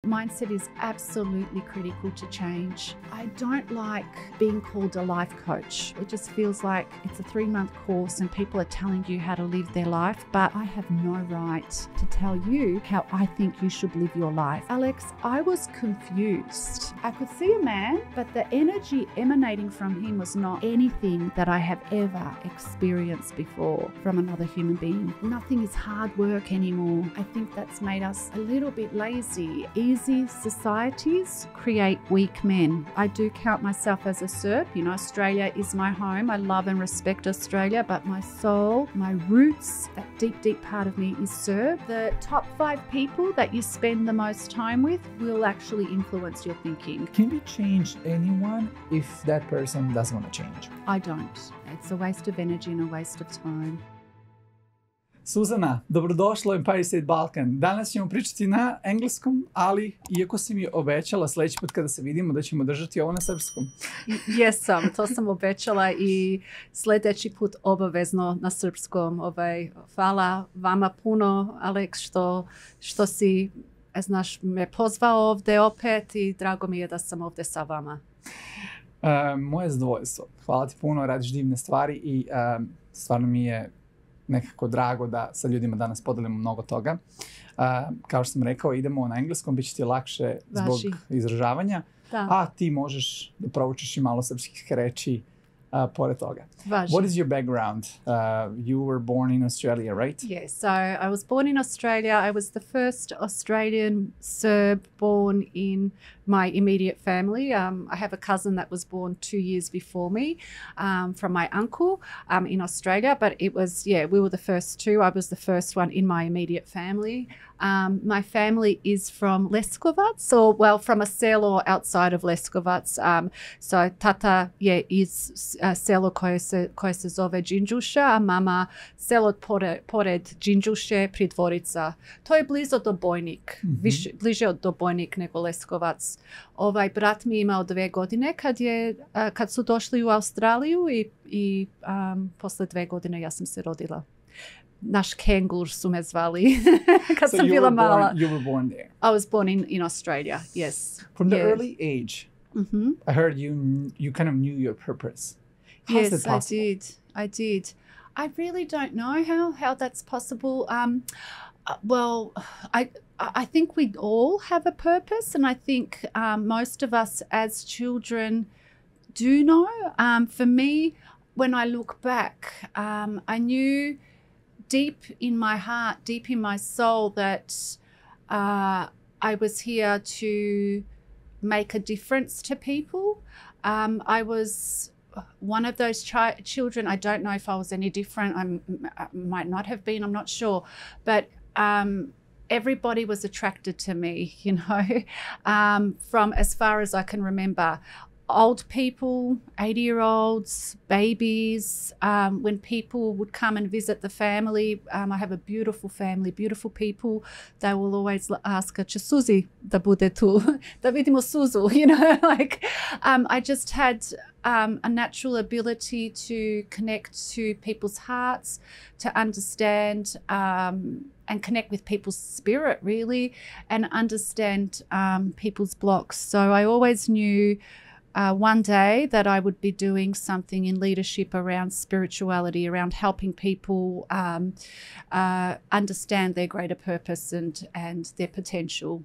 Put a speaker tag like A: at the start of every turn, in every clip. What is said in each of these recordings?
A: mindset is absolutely critical to change. I don't like being called a life coach. It just feels like it's a 3-month course and people are telling you how to live their life, but I have no right to tell you how I think you should live your life. Alex, I was confused. I could see a man, but the energy emanating from him was not anything that I have ever experienced before from another human being. Nothing is hard work anymore. I think that's made us a little bit lazy. Easy societies create weak men. I do count myself as a Serb. You know, Australia is my home. I love and respect Australia, but my soul, my roots, that deep, deep part of me is Serb. The top 5 people that you spend the most time with will actually influence your thinking.
B: Can we change anyone if that person doesn't want to change?
A: I don't. It's a waste of energy and a waste of time.
B: Suzana, dobrodošla u Empire State Balkan. Danas ćemo pričati na engleskom, ali iako si mi obećala sljedeći put kada se vidimo da ćemo držati ovo na srpskom.
A: Jesam, to sam obećala i sljedeći put obavezno na srpskom. Hvala vama puno, Alex, što si me pozvao ovdje opet i drago mi je da sam ovdje sa vama.
B: Moje zadovoljstvo. Hvala ti puno, radiš divne stvari i stvarno mi je nekako drago da sa ljudima danas podelimo mnogo toga. Kao što sam rekao, idemo na engleskom, bit će ti lakše zbog izražavanja, a ti možeš da proučiš i malo srpskih reči pored toga. What is your background? You were born in Australia, right?
A: Yes, so I was born in Australia. I was the first Australian Serb born in my immediate family. I have a cousin that was born 2 years before me from my uncle in Australia, but it was, we were the first two. I was the first one in my immediate family. My family is from Leskovac, from a selo outside of Leskovac. So tata iz selo koje se zove Đinđuša, a mama selo pored Đinđuše, Pridvorica. To je blizu do Bojnik, bliže do Bojnik nego Leskovac. Brat mi je imao 2 godine kad su došli u Australiju i posle 2 godine ja sam se rodila. Naš kengur su me zvali kad sam bila mala.
B: You were born there?
A: I was born in Australia, yes.
B: From the early age, I heard you kind of knew your purpose. How's that possible?
A: I did. I really don't know how that's possible. I think we all have a purpose, and I think most of us as children do know. For me, when I look back, I knew deep in my heart, deep in my soul, that I was here to make a difference to people. I was one of those children. I don't know if I was any different. I might not have been, I'm not sure. But everybody was attracted to me, you know, from as far as I can remember. Old people, 80-year-olds, babies, when people would come and visit the family. I have a beautiful family, beautiful people. They will always ask, će Suzi da bude tu, da vidimo Suzu, you know, like I just had a natural ability to connect to people's hearts, to understand and connect with people's spirit, really, and understand people's blocks. So I always knew one day that I would be doing something in leadership around spirituality, around helping people understand their greater purpose and their potential.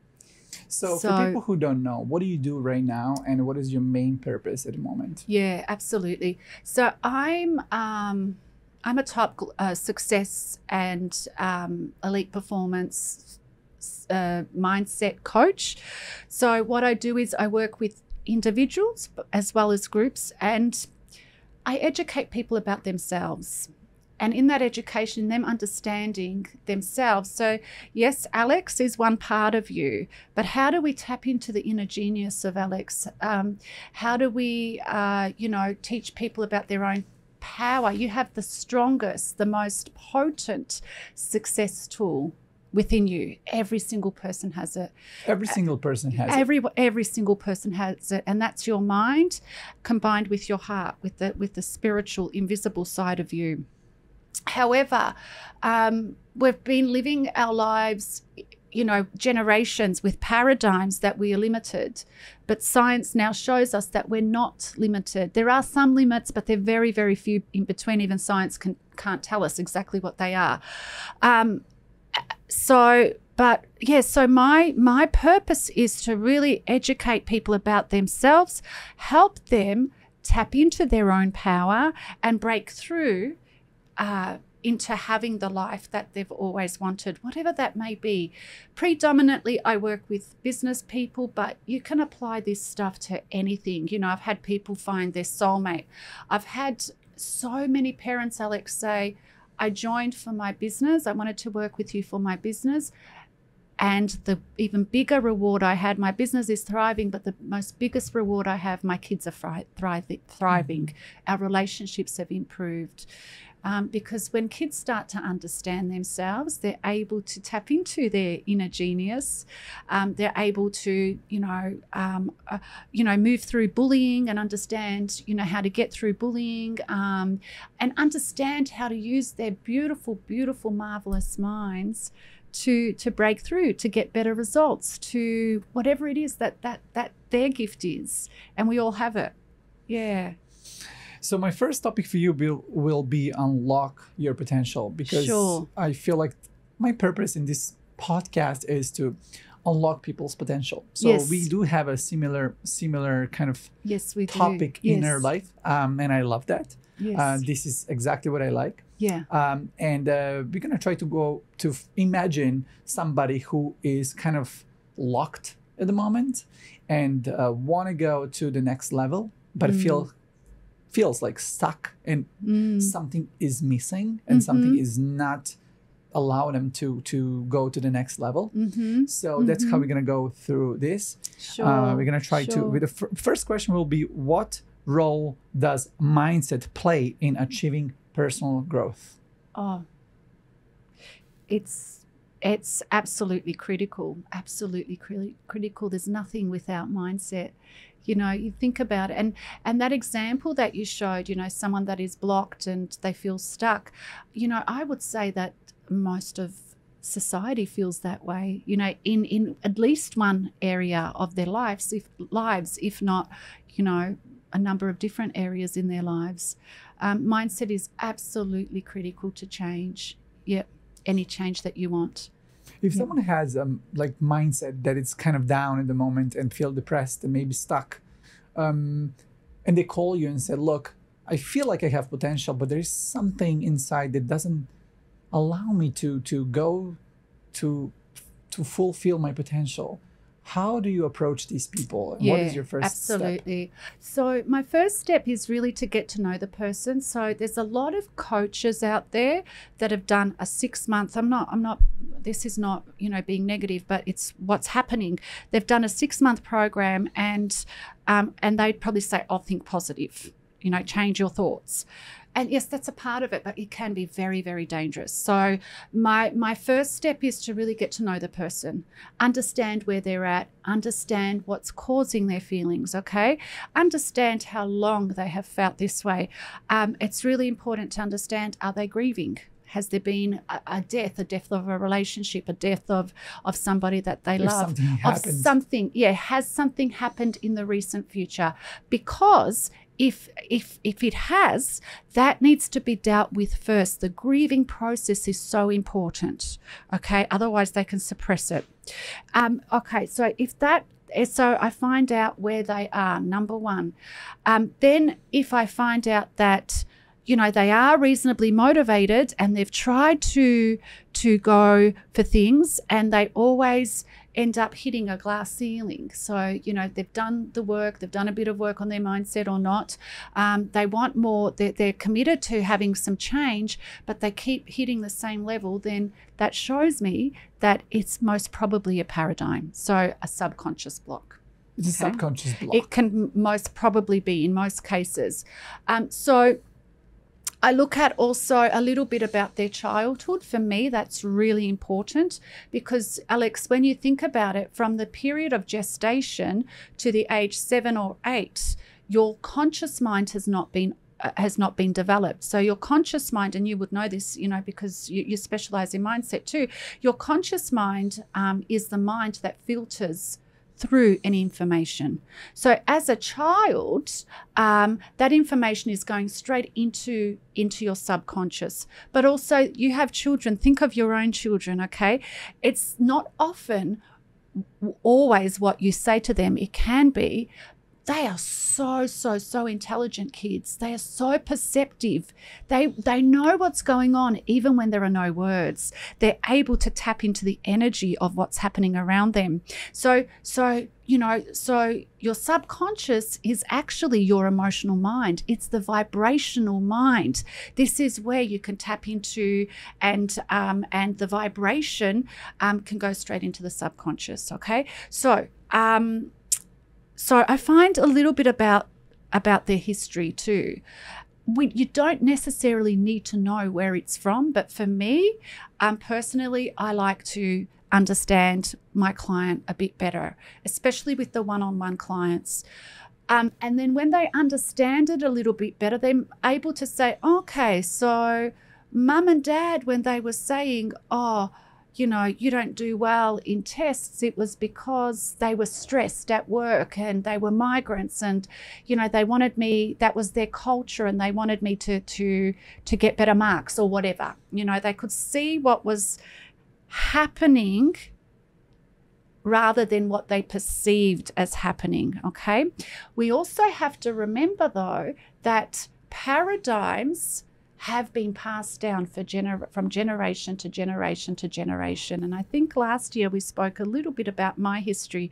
B: So for people who don't know, what do you do right now, and what is your main purpose at the moment?
A: Yeah, absolutely. So I'm a top success and elite performance mindset coach. So what I do is I work with individuals as well as groups, and I educate people about themselves. And in that education, them understanding themselves. So yes, Alex is one part of you, but how do we tap into the inner genius of Alex? How do we, teach people about their own power? You have the strongest, the most potent success tool within you. Every single person has it.
B: Every single person has it.
A: Every single person has it, and that's your mind combined with your heart, with the spiritual, invisible side of you. However, we've been living our lives generations with paradigms that we are limited, but science now shows us that we're not limited. There are some limits, but they're very, very few in between. Even science can't tell us exactly what they are. So my purpose is to really educate people about themselves, help them tap into their own power and break through into having the life that they've always wanted, whatever that may be. Predominantly, I work with business people, but you can apply this stuff to anything. I've had people find their soulmate. I've had so many parents, Alex, say, I joined for my business. I wanted to work with you for my business. And the even bigger reward I had, my business is thriving, but the most biggest reward I have, my kids are thriving. Our relationships have improved. Because when kids start to understand themselves, they're able to tap into their inner genius. They're able to, move through bullying and understand, how to get through bullying, and understand how to use their beautiful, beautiful, marvelous minds to break through, to get better results, to whatever it is that their gift is. And we all have it. Yeah.
B: So my first topic for you will be unlock your potential, because I feel like my purpose in this podcast is to unlock people's potential. So we do have a similar kind of topic in our life, and I love that. Yes. This is exactly what I like.
A: Yeah.
B: And we're gonna try to go to imagine somebody who is kind of locked at the moment and want to go to the next level, but feels like stuck and something is missing and something is not allowing them to go to the next level. So that's how we're going to go through this. We're going to try to, the first question will be, what role does mindset play in achieving personal growth?
A: It's absolutely critical, critical. There's nothing without mindset. You think about it. And that example that you showed, someone that is blocked and they feel stuck, I would say that most of society feels that way, in at least one area of their lives, if not, a number of different areas in their lives. Mindset is absolutely critical to change. Yep. Any change that you want.
B: If someone has like mindset that it's kind of down at the moment and feel depressed and maybe stuck, and they call you and say, look, I feel like I have potential, but there's something inside that doesn't allow me to go to fulfill my potential. How do you approach these people? And what is your first step?
A: Absolutely. So my first step is really to get to know the person. So there's a lot of coaches out there that have done a 6-month, this is not, being negative, but it's what's happening. They've done a 6-month program and they'd probably say, think positive, change your thoughts. And yes, that's a part of it, but it can be very, very dangerous. So my first step is to really get to know the person, understand where they're at, understand what's causing their feelings, okay? Understand how long they have felt this way. It's really important to understand, are they grieving? Has there been a death of a relationship, a death of somebody that they love? Has something happened in the recent future? Because if it has, that needs to be dealt with first. The grieving process is so important, okay? Otherwise they can suppress it. Okay, so so I find out where they are, number one. Then if I find out that they are reasonably motivated and they've tried to go for things and they always end up hitting a glass ceiling. So, they've done the work, they've done a bit of work on their mindset or not. They want more, they're committed to having some change, but they keep hitting the same level, then that shows me that it's most probably a paradigm. So a subconscious block.
B: It's a subconscious block.
A: It can most probably be in most cases. So I look at also a little bit about their childhood. For me, that's really important because, Alex, when you think about it, from the period of gestation to the age 7 or 8, your conscious mind has not been has not been developed. So your conscious mind, and you would know this, you know, because you specialize in mindset too, your conscious mind is the mind that filters through any information. So as a child, that information is going straight into your subconscious. But also you have children, think of your own children, okay? It's not often always what you say to them. It can be. They are so intelligent kids. They are so perceptive. They know what's going on even when there are no words. They're able to tap into the energy of what's happening around them. So your subconscious is actually your emotional mind. It's the vibrational mind. This is where you can tap into, and the vibration can go straight into the subconscious. Okay, So I find a little bit about their history too. You don't necessarily need to know where it's from, but for me, personally, I like to understand my client a bit better, especially with the one-on-one clients. And then when they understand it a little bit better, they're able to say, okay, so mum and dad, when they were saying, oh, you know, you don't do well in tests, it was because they were stressed at work and they were migrants, and, you know, they wanted me, that was their culture, and they wanted me to get better marks or whatever. You know, they could see what was happening rather than what they perceived as happening, okay? We also have to remember, though, that paradigms have been passed down from generation to generation to generation. And I think last year we spoke a little bit about my history.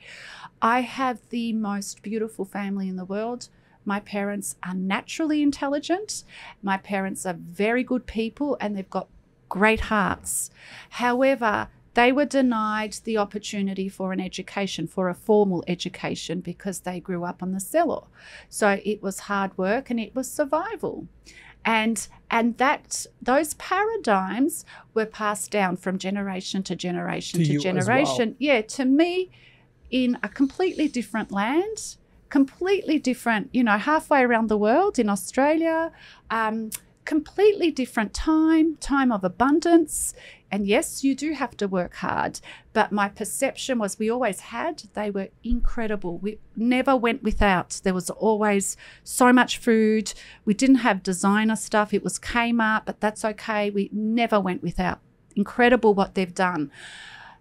A: I have the most beautiful family in the world. My parents are naturally intelligent. My parents are very good people, and they've got great hearts. However, they were denied the opportunity for an education, for a formal education, because they grew up on the cellar. So it was hard work and it was survival. And those paradigms were passed down from generation to generation to generation. Well. Yeah, to me, in a completely different land, completely different, you know, halfway around the world in Australia, completely different time of abundance. And yes, you do have to work hard, but my perception was we always had, they were incredible. We never went without. There was always so much food. We didn't have designer stuff. It was Kmart, but that's okay. We never went without. Incredible what they've done.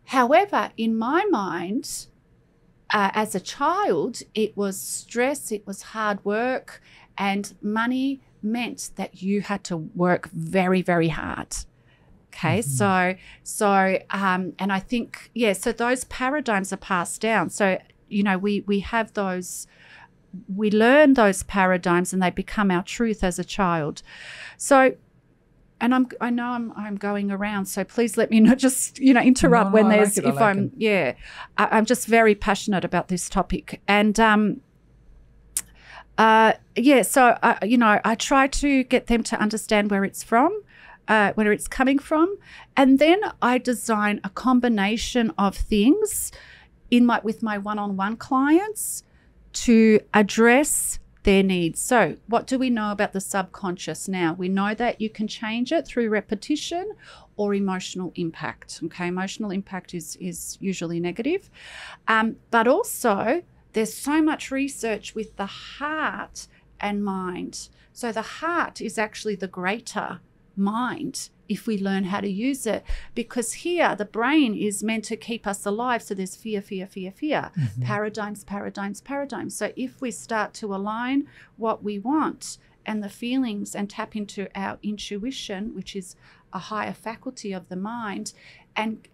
A: However, in my mind, as a child, it was stress, it was hard work, and money meant that you had to work very, very hard. Okay, and I think, yeah, so those paradigms are passed down. So, you know, we have those, we learn those paradigms and they become our truth as a child. So, and I know I'm going around, so please let me not just, you know, interrupt when there's, I'm just very passionate about this topic. And, you know, I try to get them to understand where it's from, where it's coming from, and then I design a combination of things with my one-on-one clients to address their needs. So what do we know about the subconscious now? We know that you can change it through repetition or emotional impact. Okay, emotional impact is usually negative, but also there's so much research with the heart and mind. So the heart is actually the greater mind if we learn how to use it, because here the brain is meant to keep us alive. So there's fear, mm-hmm. paradigms. So if we start to align what we want and the feelings and tap into our intuition, which is a higher faculty of the mind, and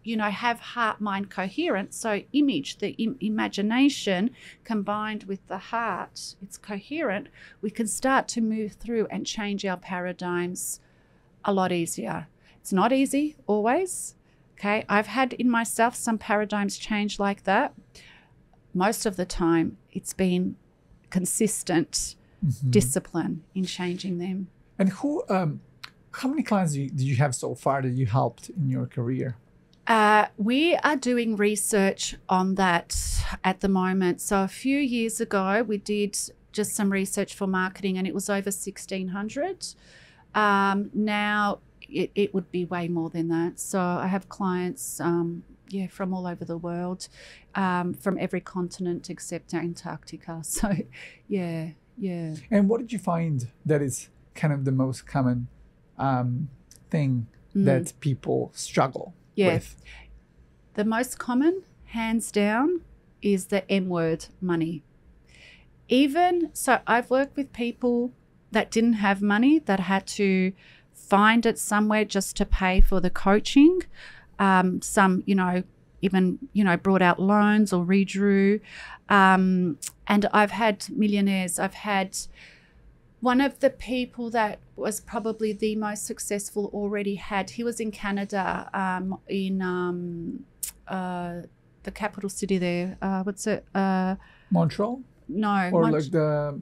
A: you know, have heart mind coherence. So the imagination combined with the heart, it's coherent. We can start to move through and change our paradigms a lot easier. It's not easy always. Okay, I've had in myself some paradigms change like that. Most of the time, it's been consistent mm-hmm. discipline in changing them.
B: And how many clients did you have so far that you helped in your career?
A: We are doing research on that at the moment. So a few years ago, we did just some research for marketing, and it was over 1,600. Now it would be way more than that. So I have clients, from all over the world, from every continent except Antarctica. So, yeah.
B: And what did you find that is kind of the most common thing that people struggle with?
A: The most common, hands down, is the M word, money. So I've worked with people that didn't have money, that had to find it somewhere just to pay for the coaching. Some, even, brought out loans or redrew. And I've had millionaires. I've had one of the people that was probably the most successful he was in Canada, in the capital city there. What's it?
B: Montreal?
A: No.
B: Or like the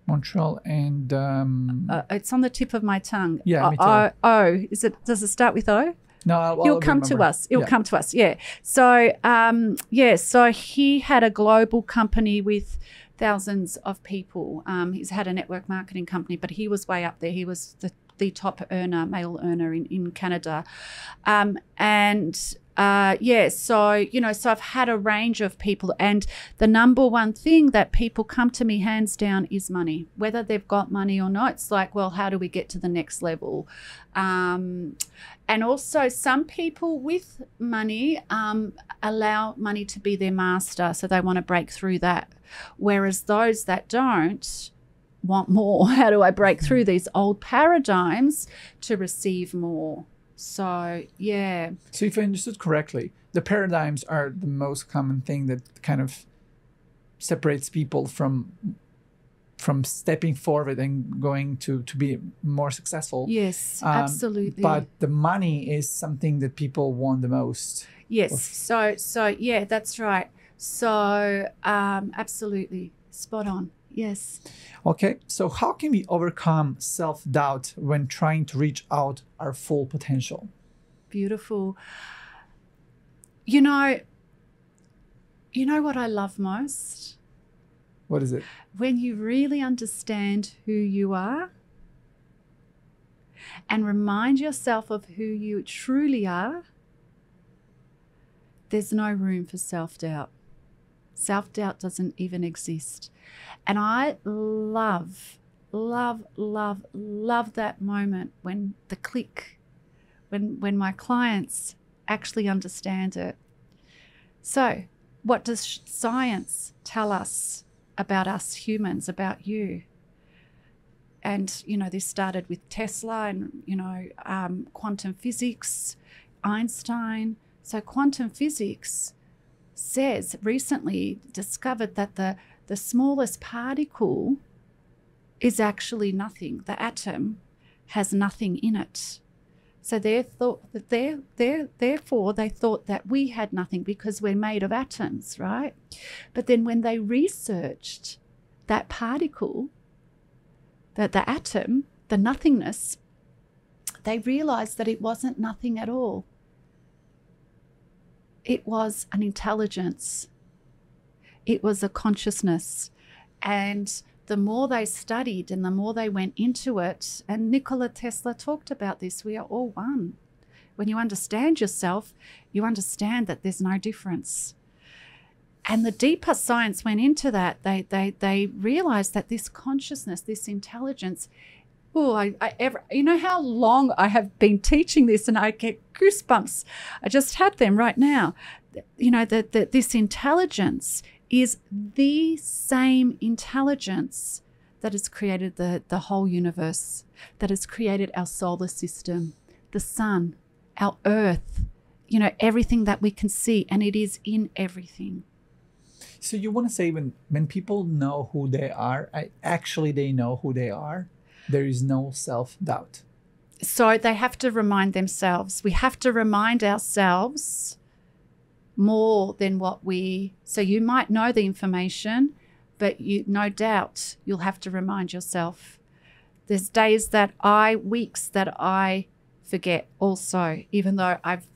B: Montreal and...
A: it's on the tip of my tongue.
B: Yeah, me too.
A: Does it start with O?
B: No,
A: It'll come to us. It'll come to us. Yeah. So, so he had a global company with thousands of people. He's had a network marketing company, but he was way up there. He was the top earner, male earner in Canada. So I've had a range of people, and the number one thing that people come to me hands down is money, whether they've got money or not. It's like, well, how do we get to the next level? And also some people with money allow money to be their master, so they want to break through that. Whereas those that don't want more. How do I break through these old paradigms to receive more? So, yeah.
B: So if I understood correctly, the paradigms are the most common thing that kind of separates people from stepping forward and going to be more successful.
A: Yes, absolutely.
B: But the money is something that people want the most.
A: Yes. So yeah, that's right. So absolutely spot on. Yes.
B: Okay. So how can we overcome self-doubt when trying to reach out our full potential?
A: Beautiful. You know what I love most?
B: What is it?
A: When you really understand who you are and remind yourself of who you truly are, there's no room for self-doubt. Self-doubt doesn't even exist. And I love that moment when the click, when my clients actually understand it. So what does science tell us about us humans, about you? And, this started with Tesla and, quantum physics, Einstein. So quantum physics recently discovered that the smallest particle is actually nothing. The atom has nothing in it. So therefore they thought that we had nothing because we're made of atoms, right? But then when they researched that particle, the atom, the nothingness, they realized that it wasn't nothing at all. It was an intelligence. It was a consciousness. And the more they studied and the more they went into it, and Nikola Tesla talked about this, we are all one. When you understand yourself, you understand that there's no difference. And the deeper science went into that, they realized that this consciousness, this intelligence, you know how long I have been teaching this and I get goosebumps. I just had them right now. That this intelligence is the same intelligence that has created the whole universe, that has created our solar system, the sun, our earth, everything that we can see, and it is in everything.
B: So you want to say when people know who they are, they know who they are, there is no self-doubt.
A: So they have to remind themselves. We have to remind ourselves more than so you might know the information, but no doubt you'll have to remind yourself. There's days weeks that I forget also, even though I've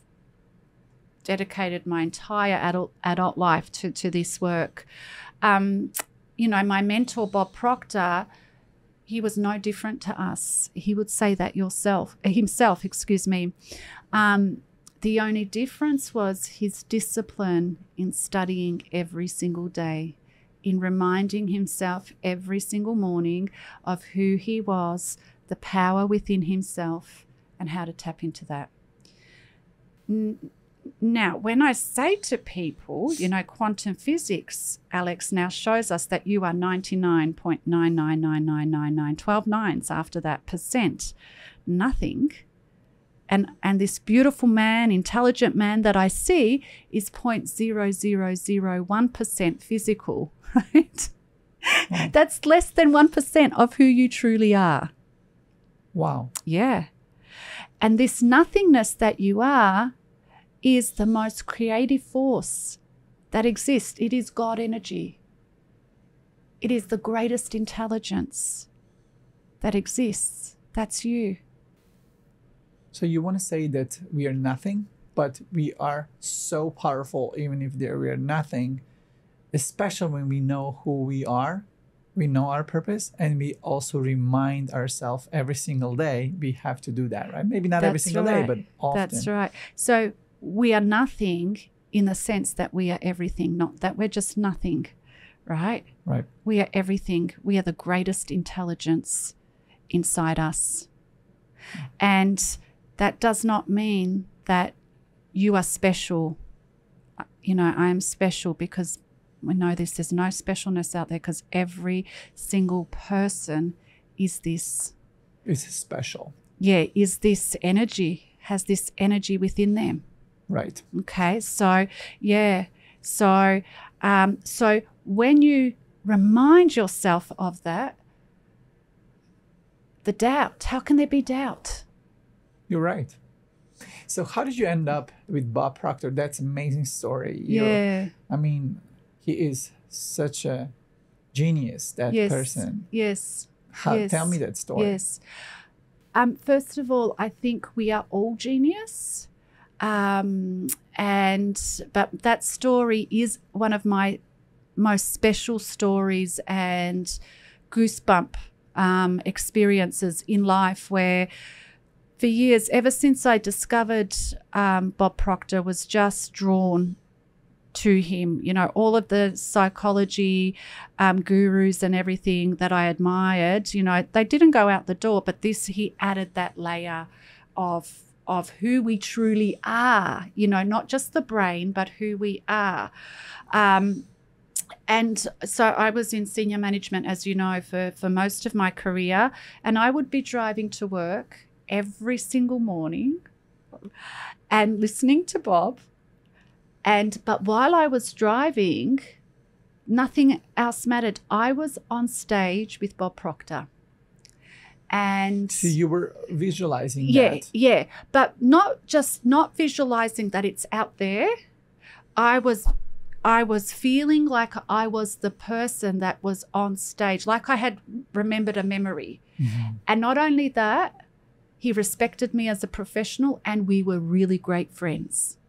A: dedicated my entire adult life to this work. my mentor, Bob Proctor, he was no different to us. He would say that himself. The only difference was his discipline in studying every single day, in reminding himself every single morning of who he was, the power within himself, and how to tap into that. Now, when I say to people, quantum physics, Alex, now shows us that you are 99.99999, 12 nines after that percent, nothing. And this beautiful man, intelligent man that I see is 0.0001% physical, right? Wow. That's less than 1% of who you truly are.
B: Wow.
A: Yeah. And this nothingness that you are is the most creative force that exists. It is God energy. It is the greatest intelligence that exists. That's you.
B: So you want to say that we are nothing, but we are so powerful even if we are nothing, especially when we know who we are, we know our purpose, and we also remind ourselves every single day we have to do that, right? Maybe not every single day, but often.
A: That's right. So we are nothing in the sense that we are everything, not that we're just nothing, right?
B: Right.
A: We are everything. We are the greatest intelligence inside us. And that does not mean that you are special. I am special because we know this. There's no specialness out there because every single person is this.
B: Is special.
A: Yeah, is this energy, has this energy within them.
B: Right.
A: Okay. So, yeah. So when you remind yourself of that, the doubt, how can there be doubt?
B: You're right. So how did you end up with Bob Proctor? That's an amazing story.
A: Yeah.
B: He is such a genius, that person.
A: Yes.
B: Tell me that story.
A: Yes. First of all, I think we are all genius. But that story is one of my most special stories and goosebump experiences in life, where for years, ever since I discovered Bob Proctor, was just drawn to him. All of the psychology gurus and everything that I admired, they didn't go out the door, but he added that layer of who we truly are, not just the brain, but who we are. And so I was in senior management, as you know, for most of my career, and I would be driving to work every single morning and listening to Bob. But while I was driving, nothing else mattered. I was on stage with Bob Proctor. And
B: so you were visualizing that.
A: Yeah. But not visualizing that it's out there. I was feeling like I was the person that was on stage, like I had remembered a memory. Mm-hmm. And not only that, he respected me as a professional, and we were really great friends.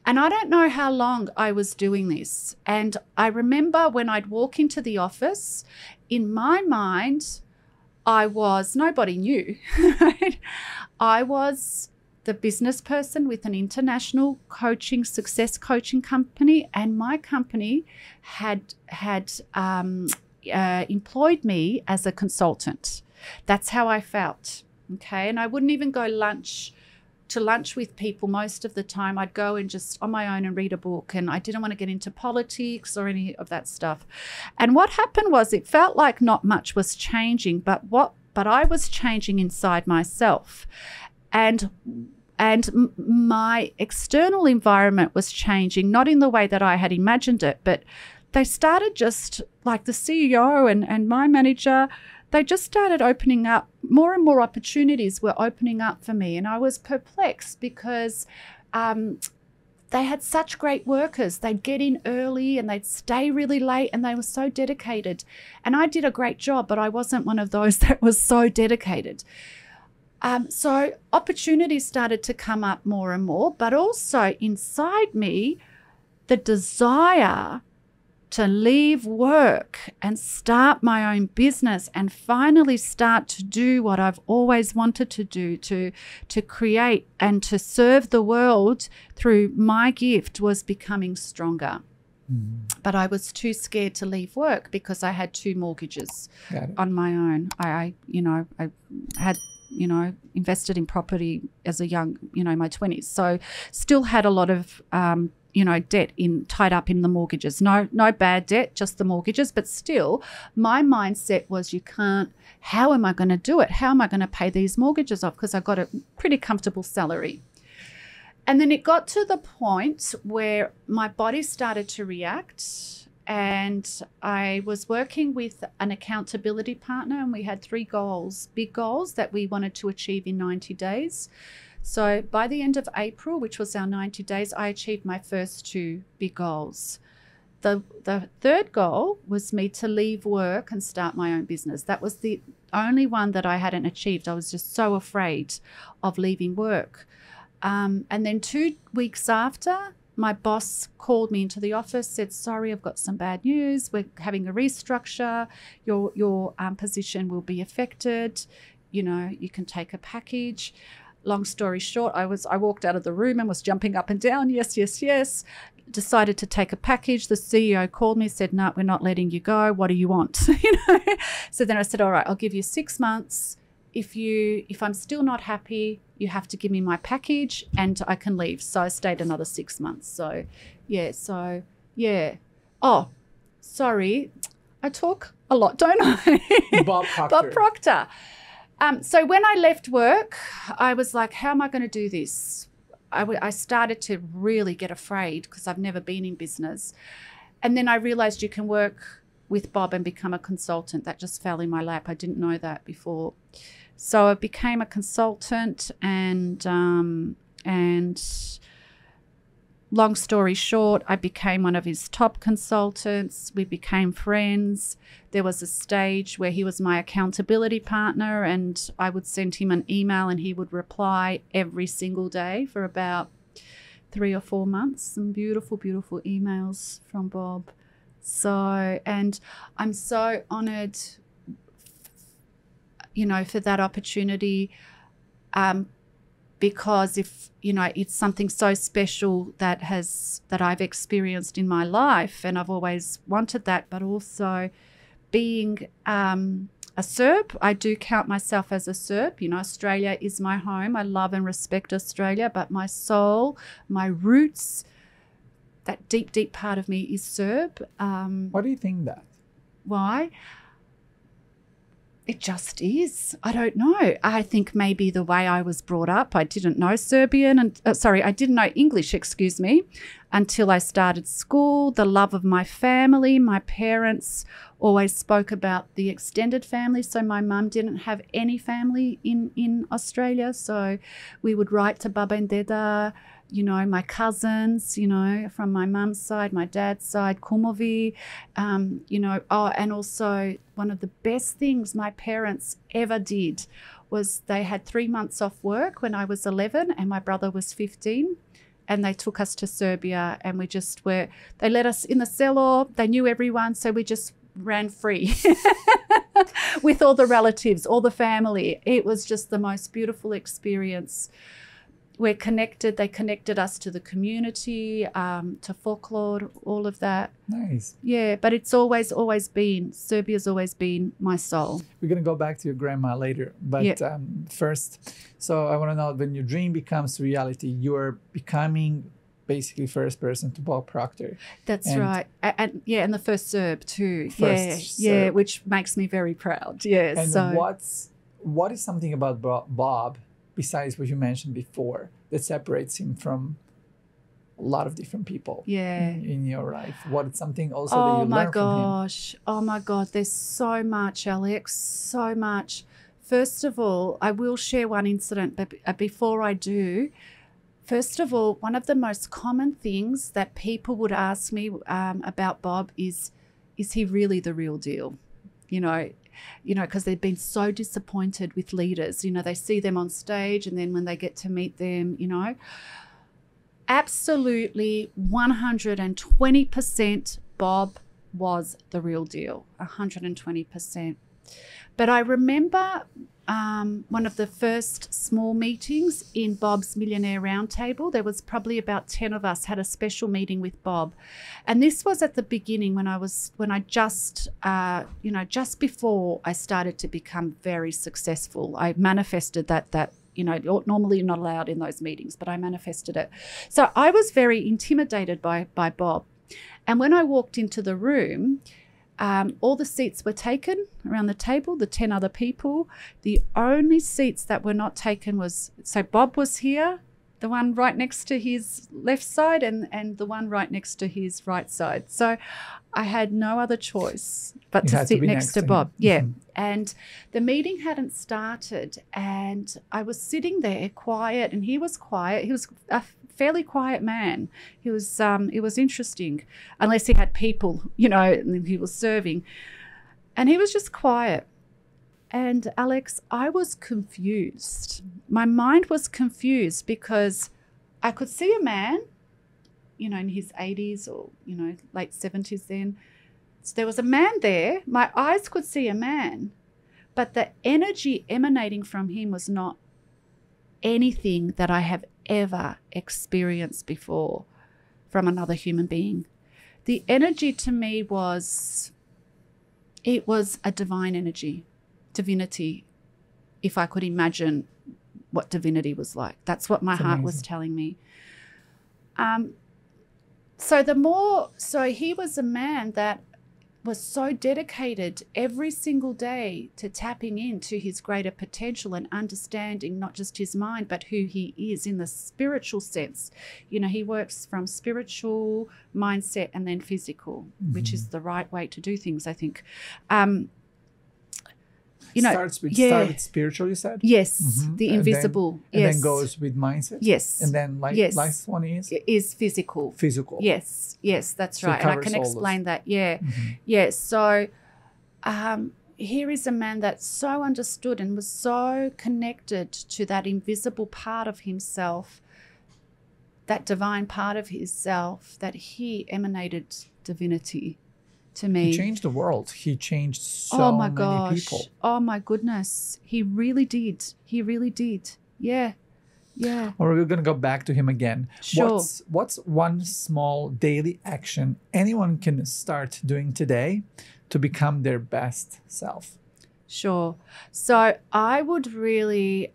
A: And I don't know how long I was doing this. And I remember when I'd walk into the office, in my mind, nobody knew, right? I was the business person with an international success coaching company, and my company had employed me as a consultant. That's how I felt. Okay. And I wouldn't even go to lunch with people most of the time. I'd go and just on my own and read a book, and I didn't want to get into politics or any of that stuff. And what happened was, it felt like not much was changing, but I was changing inside myself. And my external environment was changing, not in the way that I had imagined it, but they started, just like the CEO and my manager, they just started opening up. More and more opportunities were opening up for me. And I was perplexed because they had such great workers. They'd get in early and they'd stay really late, and they were so dedicated. And I did a great job, but I wasn't one of those that was so dedicated. So opportunities started to come up more and more, but also inside me, the desire to leave work and start my own business and finally start to do what I've always wanted to do, to create and to serve the world through my gift, was becoming stronger. But I was too scared to leave work because I had 2 mortgages on my own. I had, invested in property as a young, my 20s. So still had a lot of, debt tied up in the mortgages. No bad debt, just the mortgages. But still, my mindset was, how am I going to do it? How am I going to pay these mortgages off? Because I got a pretty comfortable salary. And then it got to the point where my body started to react, and I was working with an accountability partner, and we had 3 goals, big goals that we wanted to achieve in 90 days. So by the end of April, which was our 90 days, I achieved my first 2 big goals. The third goal was me to leave work and start my own business. That was the only one that I hadn't achieved. I was just so afraid of leaving work. And then 2 weeks after, my boss called me into the office, said, sorry, I've got some bad news. We're having a restructure. Your position will be affected. You can take a package. Long story short, I walked out of the room and was jumping up and down. Yes, yes, yes. Decided to take a package. The CEO called me, said, no, we're not letting you go. What do you want? So then I said, all right, I'll give you 6 months. If I'm still not happy, you have to give me my package and I can leave. So I stayed another 6 months. So yeah. Oh, sorry. I talk a lot, don't I?
B: Bob Proctor.
A: Bob Proctor. So when I left work, I was like, how am I going to do this? I started to really get afraid because I've never been in business. And then I realized you can work with Bob and become a consultant. That just fell in my lap. I didn't know that before. So I became a consultant, and long story short, I became one of his top consultants. We became friends. There was a stage where he was my accountability partner, and I would send him an email and he would reply every single day for about 3 or 4 months. Some beautiful, beautiful emails from Bob. So, and I'm so honored, for that opportunity, because it's something so special that I've experienced in my life, and I've always wanted that. But also being a Serb, I do count myself as a Serb. Australia is my home. I love and respect Australia, but my soul, my roots, that deep, deep part of me is Serb.
B: Why do you think that?
A: Why? It just is. I don't know. I think maybe the way I was brought up, I didn't know Serbian and I didn't know English, until I started school. The love of my family. My parents always spoke about the extended family. So my mum didn't have any family in Australia. So we would write to Baba and Deda, my cousins, from my mum's side, my dad's side, kumovi, and also one of the best things my parents ever did was they had 3 months off work when I was 11 and my brother was 15. And they took us to Serbia, and they let us in the cellar. They knew everyone, so we just ran free with all the relatives, all the family. It was just the most beautiful experience. We're connected. They connected us to the community, to folklore, all of that.
B: Nice.
A: Yeah, but it's always been, Serbia's always been my soul.
B: We're going to go back to your grandma later. But first, so I want to know, when your dream becomes reality, you're becoming basically first person to Boba Proctor.
A: That's right. And the first Serb too. Serb. Which makes me very proud. Yeah.
B: And what is something about Bob, besides what you mentioned before, that separates him from a lot of different people in your life? What is something also that you learned from him?
A: Oh my God, there's so much, Alex, so much. First of all, I will share one incident, but before I do, first of all, one of the most common things that people would ask me about Bob is he really the real deal? Because they've been so disappointed with leaders. They see them on stage, and then when they get to meet them, absolutely 120% Bob was the real deal, 120%. But I remember one of the first small meetings in Bob's Millionaire Roundtable. There was probably about 10 of us had a special meeting with Bob. And this was at the beginning when I just, just before I started to become very successful. I manifested that normally you're not allowed in those meetings, but I manifested it. So I was very intimidated by Bob. And when I walked into the room, all the seats were taken around the table, the 10 other people. The only seats that were not taken so Bob was here, the one right next to his left side and the one right next to his right side. So I had no other choice but to sit next to Bob. Yeah. Mm-hmm. And the meeting hadn't started and I was sitting there quiet and he was quiet. He was a fairly quiet man. It was interesting, unless he had people, and he was serving. And he was just quiet. And Alex, I was confused. My mind was confused because I could see a man, in his 80s or, late 70s then. So there was a man there. My eyes could see a man, but the energy emanating from him was not anything that I have ever experienced before from another human being. The energy to me was a divine energy, divinity, if I could imagine what divinity was like. That's what my heart was telling me. So he was a man that was so dedicated every single day to tapping into his greater potential and understanding not just his mind, but who he is in the spiritual sense. He works from spiritual, mindset, and then physical, which is the right way to do things, I think.
B: Starts with spiritual, you said?
A: Yes, the invisible.
B: And then goes with mindset?
A: Yes.
B: And then last one
A: is physical.
B: Physical.
A: Yes, that's
B: so
A: right. And I can explain that. Yeah. Mm-hmm. Yeah. So here is a man that so understood and was so connected to that invisible part of himself, that divine part of himself, that he emanated divinity to me.
B: He changed the world. He changed so many people.
A: Oh my goodness. He really did. Yeah. Yeah.
B: Or we're going to go back to him again.
A: Sure.
B: What's one small daily action anyone can start doing today to become their best self?
A: Sure. So I would really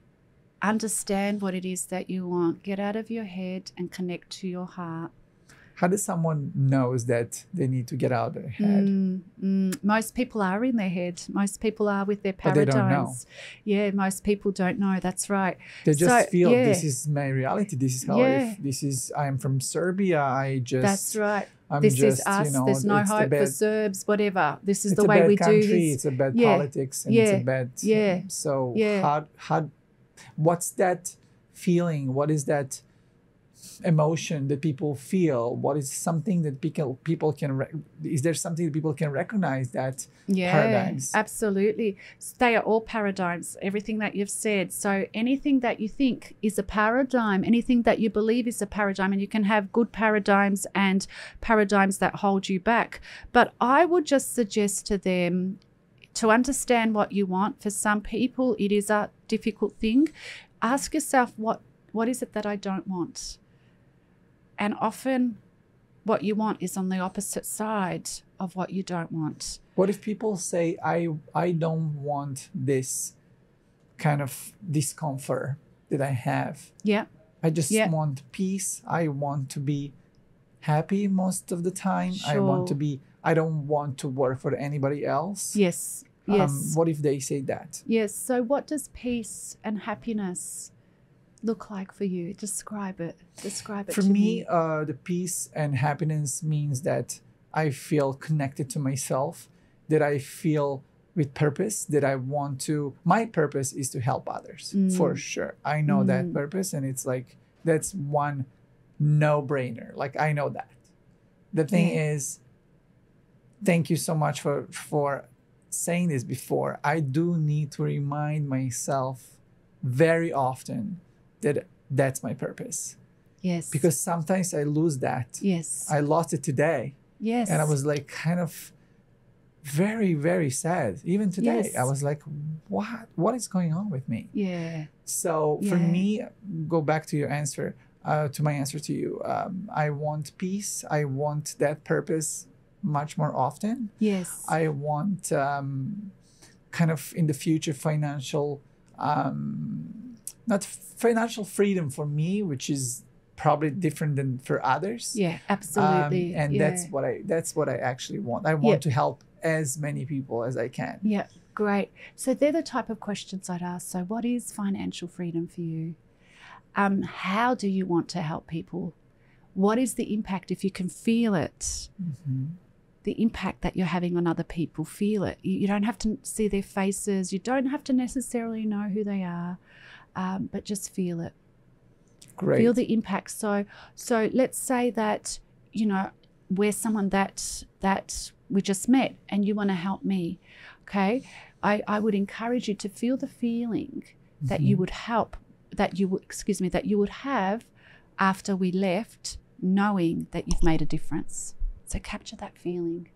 A: understand what it is that you want. Get out of your head and connect to your heart.
B: How does someone knows that they need to get out of their head?
A: Most people are in their head. Most people are with their paradigms.
B: But they don't know.
A: Yeah, most people don't know. That's right.
B: They just feel this is my reality. This is how I am from Serbia.
A: That's right. This is us. There's no hope for Serbs, whatever. This is the way we do this.
B: It's a bad politics and it's a bad... So how what's that feeling? What is that emotion that people feel? What is something that people can is there something that people can recognize that paradigms?
A: Absolutely. They are all paradigms, everything that you've said. So anything that you think is a paradigm, anything that you believe is a paradigm, and you can have good paradigms and paradigms that hold you back. But I would just suggest to them to understand what you want. For some people it is a difficult thing. Ask yourself, what is it that I don't want? And often what you want is on the opposite side of what you don't want.
B: What if people say, I don't want this kind of discomfort that I have?
A: Yeah.
B: I just want peace. I want to be happy most of the time.
A: Sure.
B: I don't want to work for anybody else.
A: Yes.
B: What if they say that?
A: Yes. So what does peace and happiness look like for you? Describe it
B: for me. The peace and happiness means that I feel connected to myself, that I feel with purpose, that I want to, my purpose is to help others, for sure. I know that purpose, and it's like, that's one no-brainer. Like, I know that. The thing is, thank you so much for saying this before. I do need to remind myself very often that that's my purpose.
A: Yes.
B: Because sometimes I lose that.
A: Yes.
B: I lost it today.
A: Yes.
B: And I was like kind of very, very sad. Even today,
A: Yes.
B: I was like, what is going on with me?
A: Yeah.
B: So for me, go back to your answer, to my answer to you. I want peace. I want that purpose much more often.
A: Yes.
B: I want kind of in the future financial, not financial freedom for me, which is probably different than for others.
A: Yeah, absolutely.
B: And that's what I actually want. I want to help as many people as I can.
A: Yeah, great. So they're the type of questions I'd ask. So what is financial freedom for you? How do you want to help people? What is the impact if you can feel it?
B: Mm-hmm.
A: The impact that you're having on other people, feel it. You don't have to see their faces. You don't have to necessarily know who they are, but just feel it.
B: Great.
A: Feel the impact. So let's say that, you know, we're someone that we just met and you want to help me, okay? I would encourage you to feel the feeling that you would help, that you would have after we left, knowing that you've made a difference. So capture that feeling,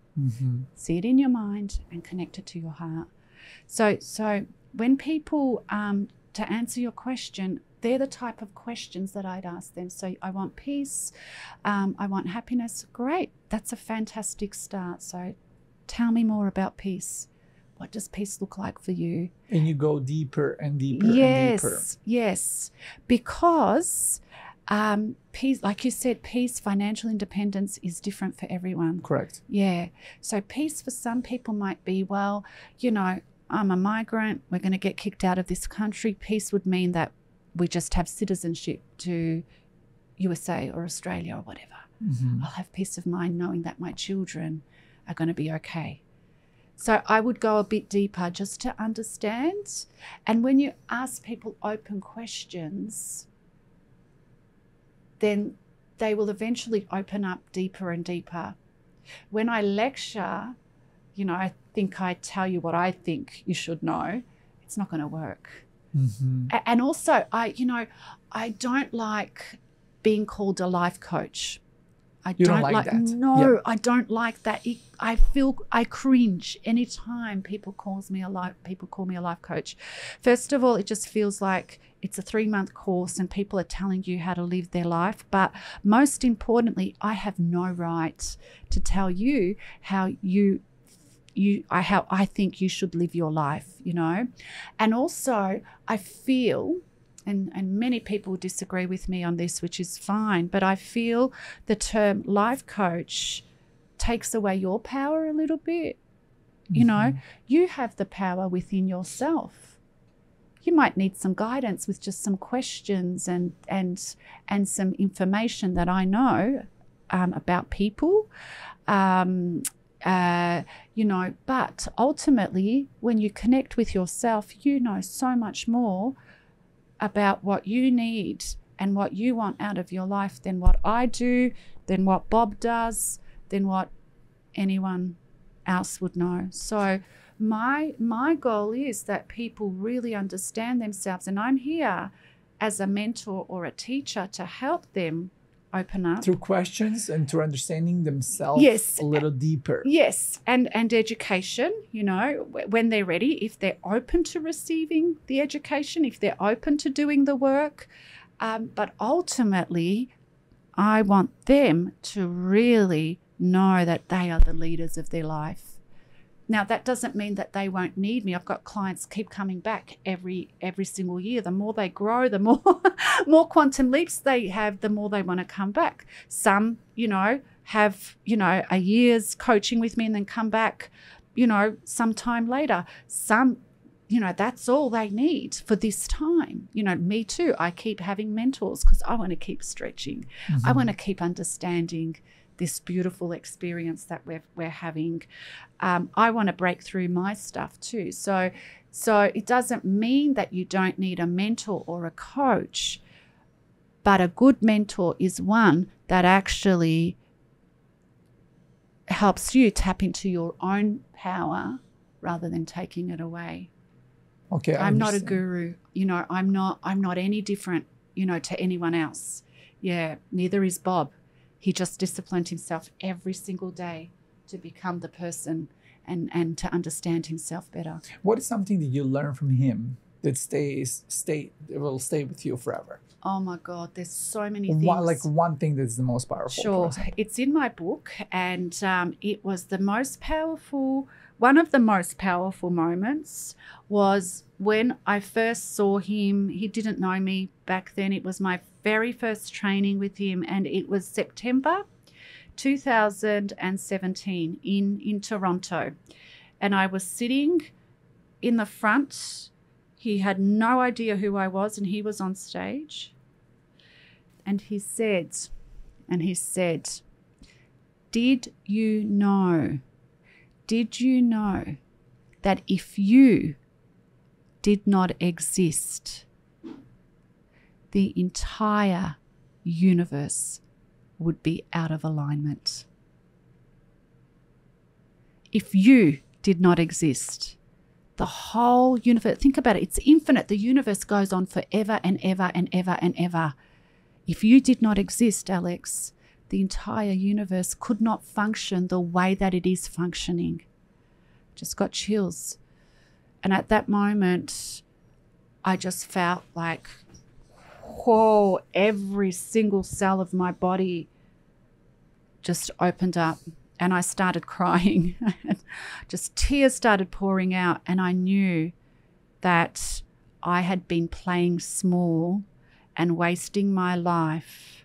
A: see it in your mind and connect it to your heart. So when people, to answer your question, they're the type of questions that I'd ask them. So I want peace, I want happiness. Great, that's a fantastic start. So tell me more about peace. What does peace look like for you?
B: And you go deeper and deeper and deeper.
A: Yes, because peace, like you said, peace, financial independence is different for everyone.
B: Correct.
A: Yeah. So peace for some people might be, well, you know, I'm a migrant. We're going to get kicked out of this country. Peace would mean that we just have citizenship to USA or Australia or whatever. I'll have peace of mind knowing that my children are going to be okay. So I would go a bit deeper just to understand. And when you ask people open questions, then they will eventually open up deeper and deeper. When I lecture, you know, I think I tell you what I think you should know. It's not going to work. And also, I don't like being called a life coach. I don't like that. No, yep. I don't like that. I cringe anytime people call me a life coach. First of all, it just feels like it's a 3-month course and people are telling you how to live their life. But most importantly, I have no right to tell you how I think you should live your life, you know. And also I feel, and many people disagree with me on this, which is fine, but I feel the term life coach takes away your power a little bit. You know, you have the power within yourself. You might need some guidance with just some questions and some information that I know about people. You know, but ultimately, when you connect with yourself, you know so much more about what you need and what you want out of your life than what I do, than what Bob does, than what anyone else would know. So my goal is that people really understand themselves, and I'm here as a mentor or a teacher to help them open up
B: through questions and through understanding themselves a little deeper.
A: Yes, and education, you know, when they're ready, if they're open to receiving the education, if they're open to doing the work. But ultimately, I want them to really know that they are the leaders of their life. Now, that doesn't mean that they won't need me. I've got clients keep coming back every single year. The more they grow, the more quantum leaps they have, the more they want to come back. Some, you know, have, you know, a year's coaching with me and then come back, you know, sometime later. Some, you know, that's all they need for this time. You know, me too. I keep having mentors because I want to keep stretching. I want to keep understanding this beautiful experience that we're having. I want to break through my stuff too. So it doesn't mean that you don't need a mentor or a coach, but a good mentor is one that actually helps you tap into your own power rather than taking it away.
B: Okay,
A: I'm not a guru. You know, I'm not any different, you know, to anyone else. Yeah, neither is Bob. He just disciplined himself every single day to become the person and to understand himself better.
B: What is something that you learn from him that will stay with you forever?
A: Oh my God, there's so many things.
B: One thing that's the most powerful.
A: Sure. It's in my book, and it was one of the most powerful moments was when I first saw him. He didn't know me back then. It was my very first training with him, and it was September 2017 in Toronto. And I was sitting in the front. He had no idea who I was, and he was on stage. And he said, did you know that if you did not exist, the entire universe would be out of alignment? If you did not exist, the whole universe, think about it, it's infinite. The universe goes on forever and ever and ever and ever. If you did not exist, Alex, the entire universe could not function the way that it is functioning. Just got chills. And at that moment, I just felt like, whoa, every single cell of my body just opened up, and I started crying. Just tears started pouring out, and I knew that I had been playing small and wasting my life.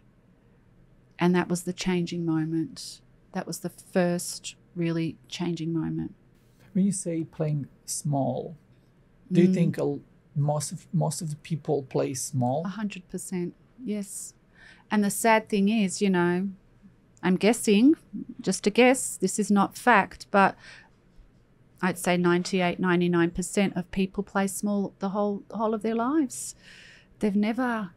A: And that was the changing moment. That was the first really changing moment.
B: When you say playing small, do you think most of the people play small?
A: 100%, yes. And the sad thing is, I'm guessing, just a guess, this is not fact, but I'd say 98, 99% of people play small the whole of their lives. They've never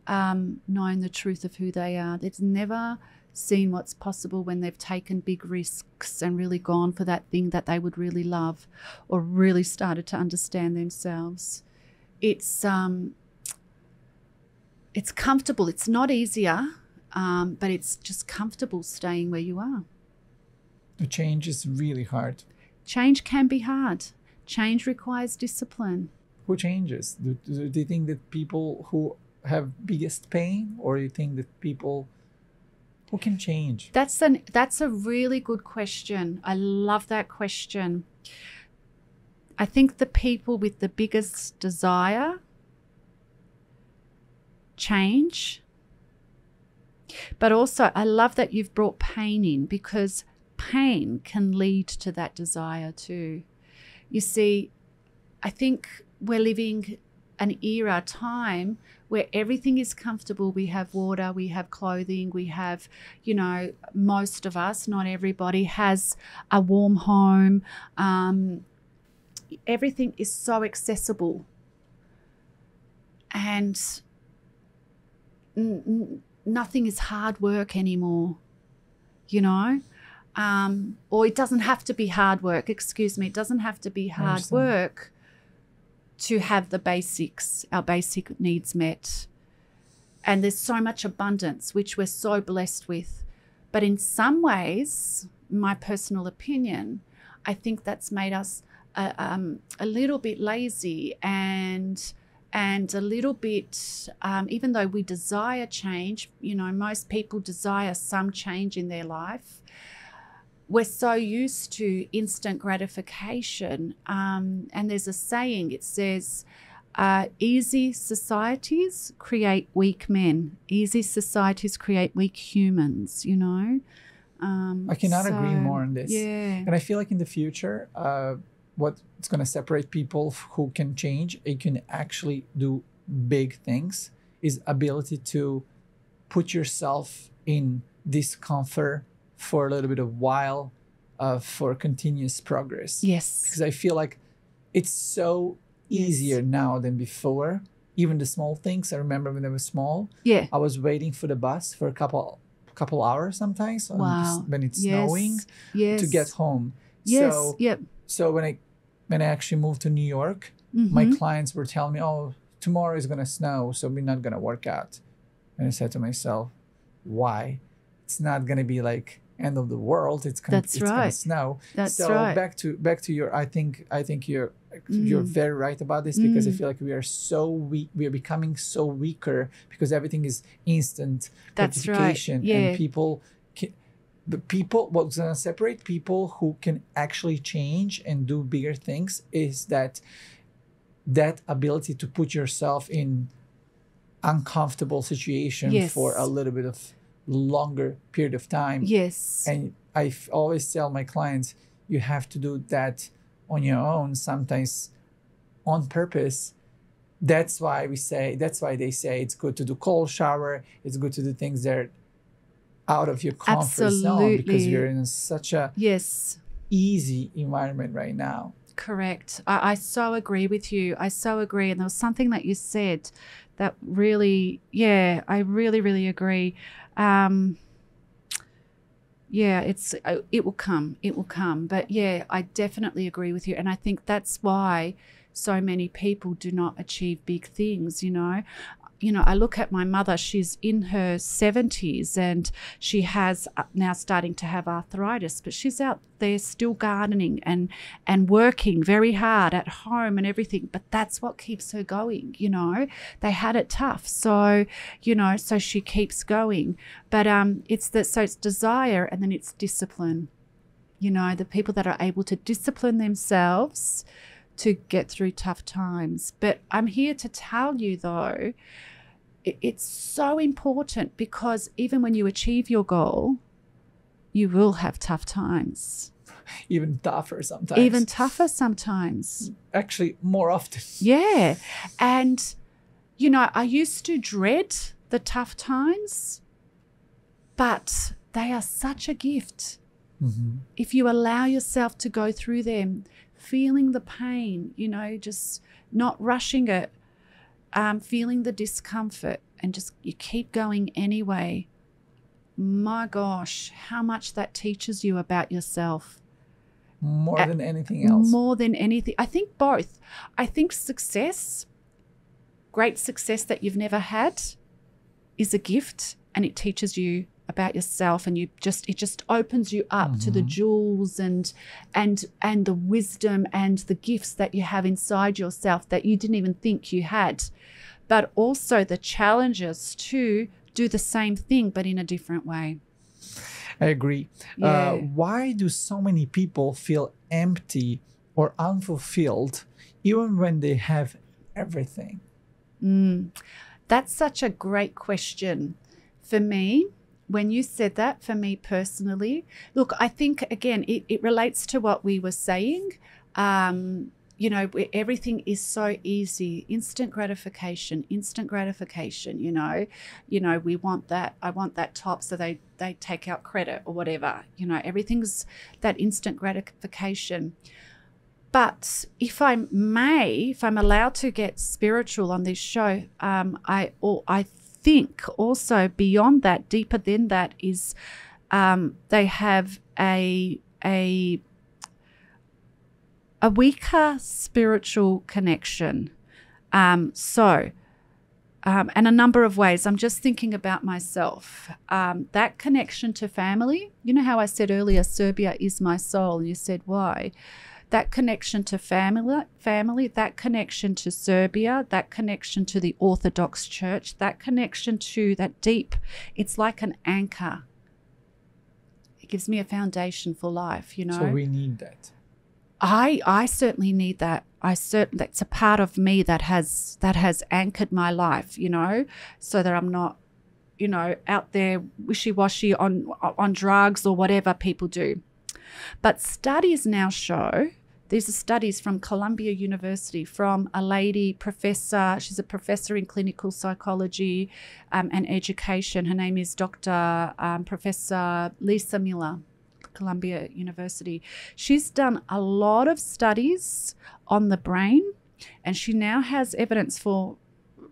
A: known the truth of who they are. They've never seen what's possible when they've taken big risks and really gone for that thing that they would really love, or really started to understand themselves. It's comfortable. It's not easier, but it's just comfortable staying where you are.
B: The change is really hard.
A: Change can be hard. Change requires discipline.
B: Who changes? Do you think that people who have biggest pain, or do you think that people who can change?
A: That's a really good question. I love that question. I think the people with the biggest desire change. But also, I love that you've brought pain in, because pain can lead to that desire too. You see, I think we're living an era, time, where everything is comfortable. We have water, we have clothing, we have, most of us, not everybody, has a warm home. Everything is so accessible. And nothing is hard work anymore, or it doesn't have to be hard work. It doesn't have to be hard work to have the basics, our basic needs met. And there's so much abundance, which we're so blessed with. But in some ways, my personal opinion, I think that's made us a little bit lazy and a little bit, even though we desire change, most people desire some change in their life. We're so used to instant gratification. And there's a saying, it says, easy societies create weak men. Easy societies create weak humans,
B: I cannot agree more on this.
A: Yeah.
B: And I feel like in the future, what's going to separate people who can change and can actually do big things is ability to put yourself in discomfort for a little bit of while, for continuous progress.
A: Yes.
B: Because I feel like it's so easier now than before. Even the small things. I remember when I was small, I was waiting for the bus for a couple hours sometimes when it's snowing to get home. So when I actually moved to New York, my clients were telling me, oh, tomorrow is going to snow, so we're not going to work out. And I said to myself, why? it's not going to be like end of the world. It's going to snow.
A: That's right.
B: Back to your, I think you're very right about this, because I feel like we are so weak. We are becoming so weaker because everything is instant gratification.
A: Right. Yeah.
B: And what's going to separate people who can actually change and do bigger things is that ability to put yourself in uncomfortable situation for a little bit of longer period of time.
A: Yes.
B: And I always tell my clients, you have to do that on your own, sometimes on purpose. That's why they say it's good to do cold shower. It's good to do things that are out of your comfort zone, because you're in such a easy environment right now.
A: Correct. I so agree with you. I so agree. And there was something that you said that really, I really, really agree. It will come. It will come. But I definitely agree with you. And I think that's why so many people do not achieve big things, I look at my mother. She's in her 70s and she has now starting to have arthritis, but she's out there still gardening and working very hard at home and everything. But that's what keeps her going, They had it tough. So, so she keeps going. But it's desire, and then it's discipline. The people that are able to discipline themselves to get through tough times. But I'm here to tell you, though, it's so important, because even when you achieve your goal, you will have tough times.
B: Even tougher sometimes. Actually, more often.
A: Yeah. And, I used to dread the tough times, but they are such a gift. Mm-hmm. If you allow yourself to go through them, feeling the pain, just not rushing it, feeling the discomfort, and just you keep going anyway. My gosh, how much that teaches you about yourself.
B: More than anything else.
A: More than anything. I think both. I think success, great success that you've never had, is a gift, and it teaches you about yourself, and it just opens you up to the jewels and the wisdom and the gifts that you have inside yourself that you didn't even think you had. But also the challenges to do the same thing but in a different way.
B: I agree. Why do so many people feel empty or unfulfilled even when they have everything?
A: That's such a great question. For me, when you said that, for me personally, look, I think, again, it relates to what we were saying. Everything is so easy, instant gratification, we want that. I want that top, so they take out credit or whatever. Everything's that instant gratification. But if I'm allowed to get spiritual on this show, I think also beyond that, deeper than that, is they have a weaker spiritual connection. And a number of ways. I'm just thinking about myself. That connection to family, how I said earlier, Serbia is my soul. You said why? That connection to family, that connection to Serbia, that connection to the Orthodox Church, that connection to that deep, it's like an anchor. It gives me a foundation for life,
B: So we need that.
A: I certainly need that. That's a part of me that has anchored my life, so that I'm not, out there wishy-washy on drugs or whatever people do. But studies now show, these are studies from Columbia University, from a lady professor. She's a professor in clinical psychology and education. Her name is Dr. Professor Lisa Miller, Columbia University. She's done a lot of studies on the brain, and she now has evidence for,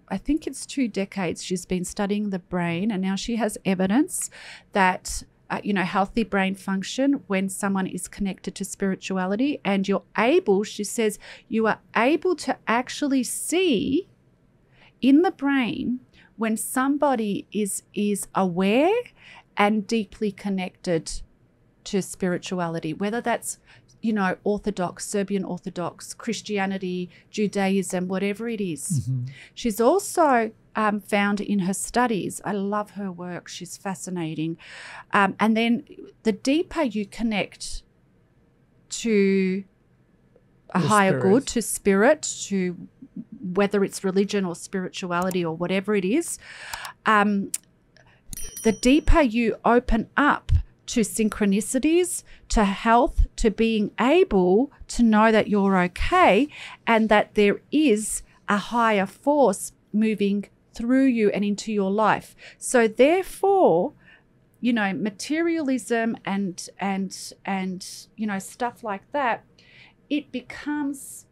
A: I think it's 2 decades she's been studying the brain, and now she has evidence that healthy brain function when someone is connected to spirituality, and she says you are able to actually see in the brain when somebody is aware and deeply connected to spirituality, whether that's, you know, Orthodox, Serbian Orthodox, Christianity, Judaism, whatever it is. She's also found in her studies, I love her work, she's fascinating. And then the deeper you connect to a higher good, to spirit, to whether it's religion or spirituality or whatever it is, the deeper you open up to synchronicities, to health, to being able to know that you're okay and that there is a higher force moving through you and into your life. So therefore, you know, materialism and you know, stuff like that, it becomes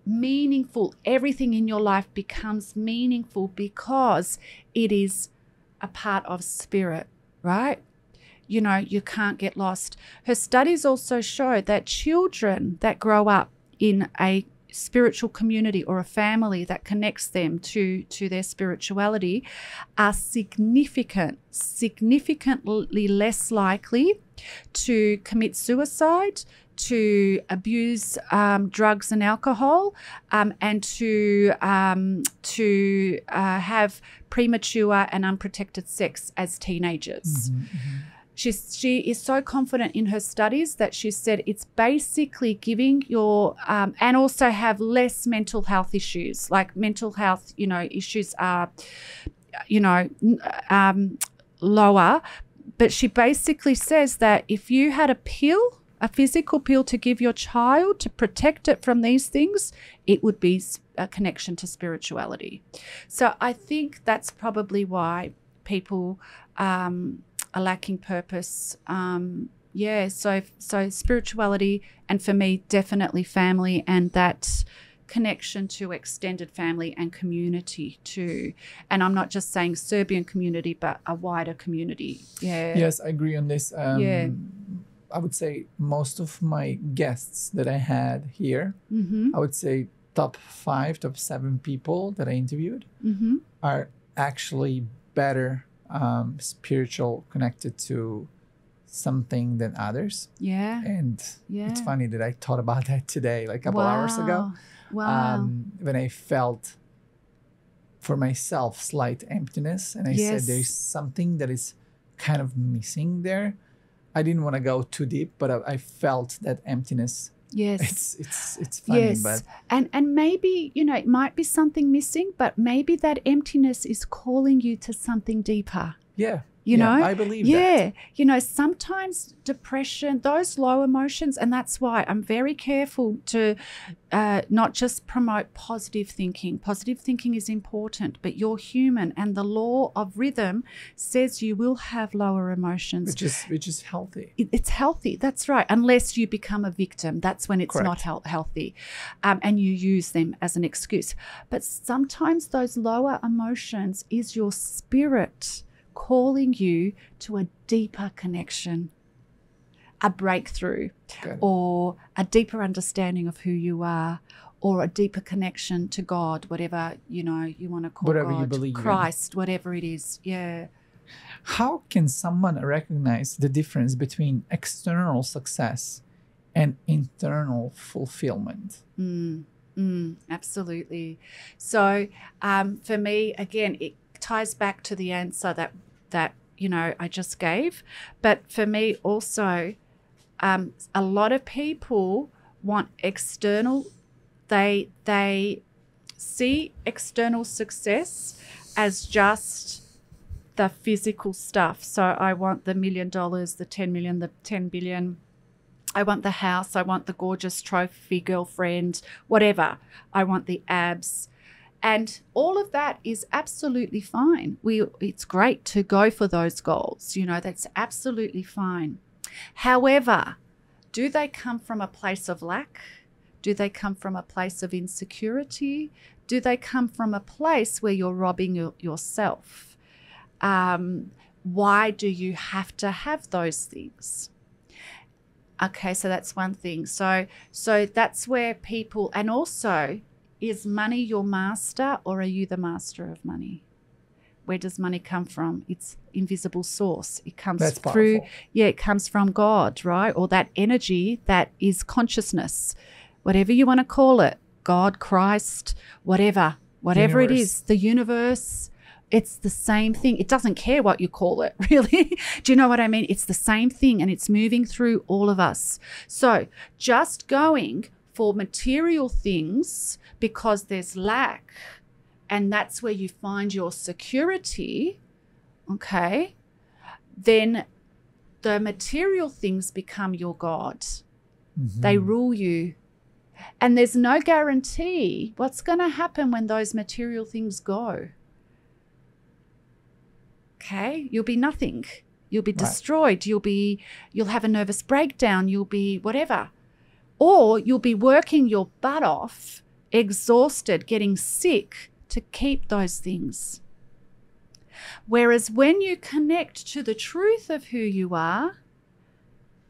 A: meaningful. Everything in your life becomes meaningful because it is a part of spirit, right? You know, you can't get lost. Her studies also show that children that grow up in a spiritual community or a family that connects them to their spirituality are significantly less likely to commit suicide, to abuse drugs and alcohol, and to have premature and unprotected sex as teenagers. She is so confident in her studies that she said it's basically giving your and also have less mental health issues. Like mental health, you know, issues are, you know, lower. But she basically says that if you had a physical pill to give your child to protect it from these things, it would be a connection to spirituality. So I think that's probably why people are lacking purpose. So spirituality, and for me, definitely family, and that connection to extended family and community too. And I'm not just saying Serbian community, but a wider community. Yeah.
B: Yes, I agree on this. I would say most of my guests that I had here, I would say top 7 people that I interviewed are actually better spiritual connected to something than others. Yeah. And it's funny that I thought about that today, like a couple hours ago.
A: Wow.
B: When I felt for myself slight emptiness, and I said there's something that is kind of missing there. I didn't want to go too deep, but I felt that emptiness. Yes. It's funny, but
A: and maybe, you know, it might be something missing, but maybe that emptiness is calling you to something deeper. You know,
B: I believe that.
A: You know, sometimes depression, those low emotions, and that's why I'm very careful to not just promote positive thinking. Positive thinking is important, but you're human, and the law of rhythm says you will have lower emotions.
B: Which is healthy.
A: It's healthy, that's right, unless you become a victim. That's when it's not healthy, and you use them as an excuse. But sometimes those lower emotions is your spirit calling you to a deeper connection, a breakthrough, or a deeper understanding of who you are, or a deeper connection to God, whatever, you know, you want to call
B: whatever
A: God,
B: you believe
A: Christ, whatever it is.
B: How can someone recognize the difference between external success and internal fulfillment?
A: Absolutely. So for me, again, it ties back to the answer that you know I just gave, but for me also, a lot of people want external. They see external success as just the physical stuff. So I want the $1 million, the 10 million, the 10 billion. I want the house. I want the gorgeous trophy girlfriend, whatever. I want the abs. And all of that is absolutely fine. It's great to go for those goals. You know, that's absolutely fine. However, do they come from a place of lack? Do they come from a place of insecurity? Do they come from a place where you're robbing yourself? Why do you have to have those things? Okay, so that's one thing. So that's where people, and also, is money your master, or are you the master of money? Where does money come from? It's invisible source. It comes
B: That's
A: through,
B: powerful.
A: it comes from God, right? Or that energy that is consciousness, whatever you want to call it, God, Christ, whatever it is, the universe. It's the same thing. It doesn't care what you call it, really. Do you know what I mean? It's the same thing, and it's moving through all of us. So just going for material things because there's lack, and that's where you find your security, okay, then the material things become your God. Mm-hmm. They rule you. And there's no guarantee what's going to happen when those material things go. Okay, you'll be nothing. You'll be destroyed. Right. You'll have a nervous breakdown. You'll be whatever. Or you'll be working your butt off, exhausted, getting sick to keep those things. Whereas when you connect to the truth of who you are,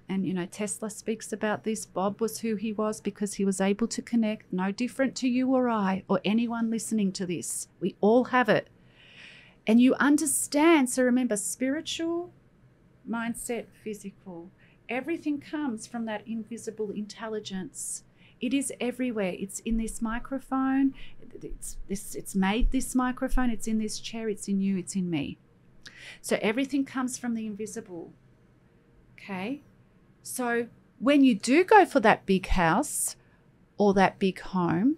A: and, you know, Tesla speaks about this. Bob was who he was because he was able to connect, no different to you or I or anyone listening to this. We all have it. And you understand. So remember, spiritual, mindset, physical. Everything comes from that invisible intelligence. It is everywhere. It's in this microphone. It's made this microphone. It's in this chair. It's in you. It's in me. So everything comes from the invisible. Okay? So when you do go for that big house or that big home,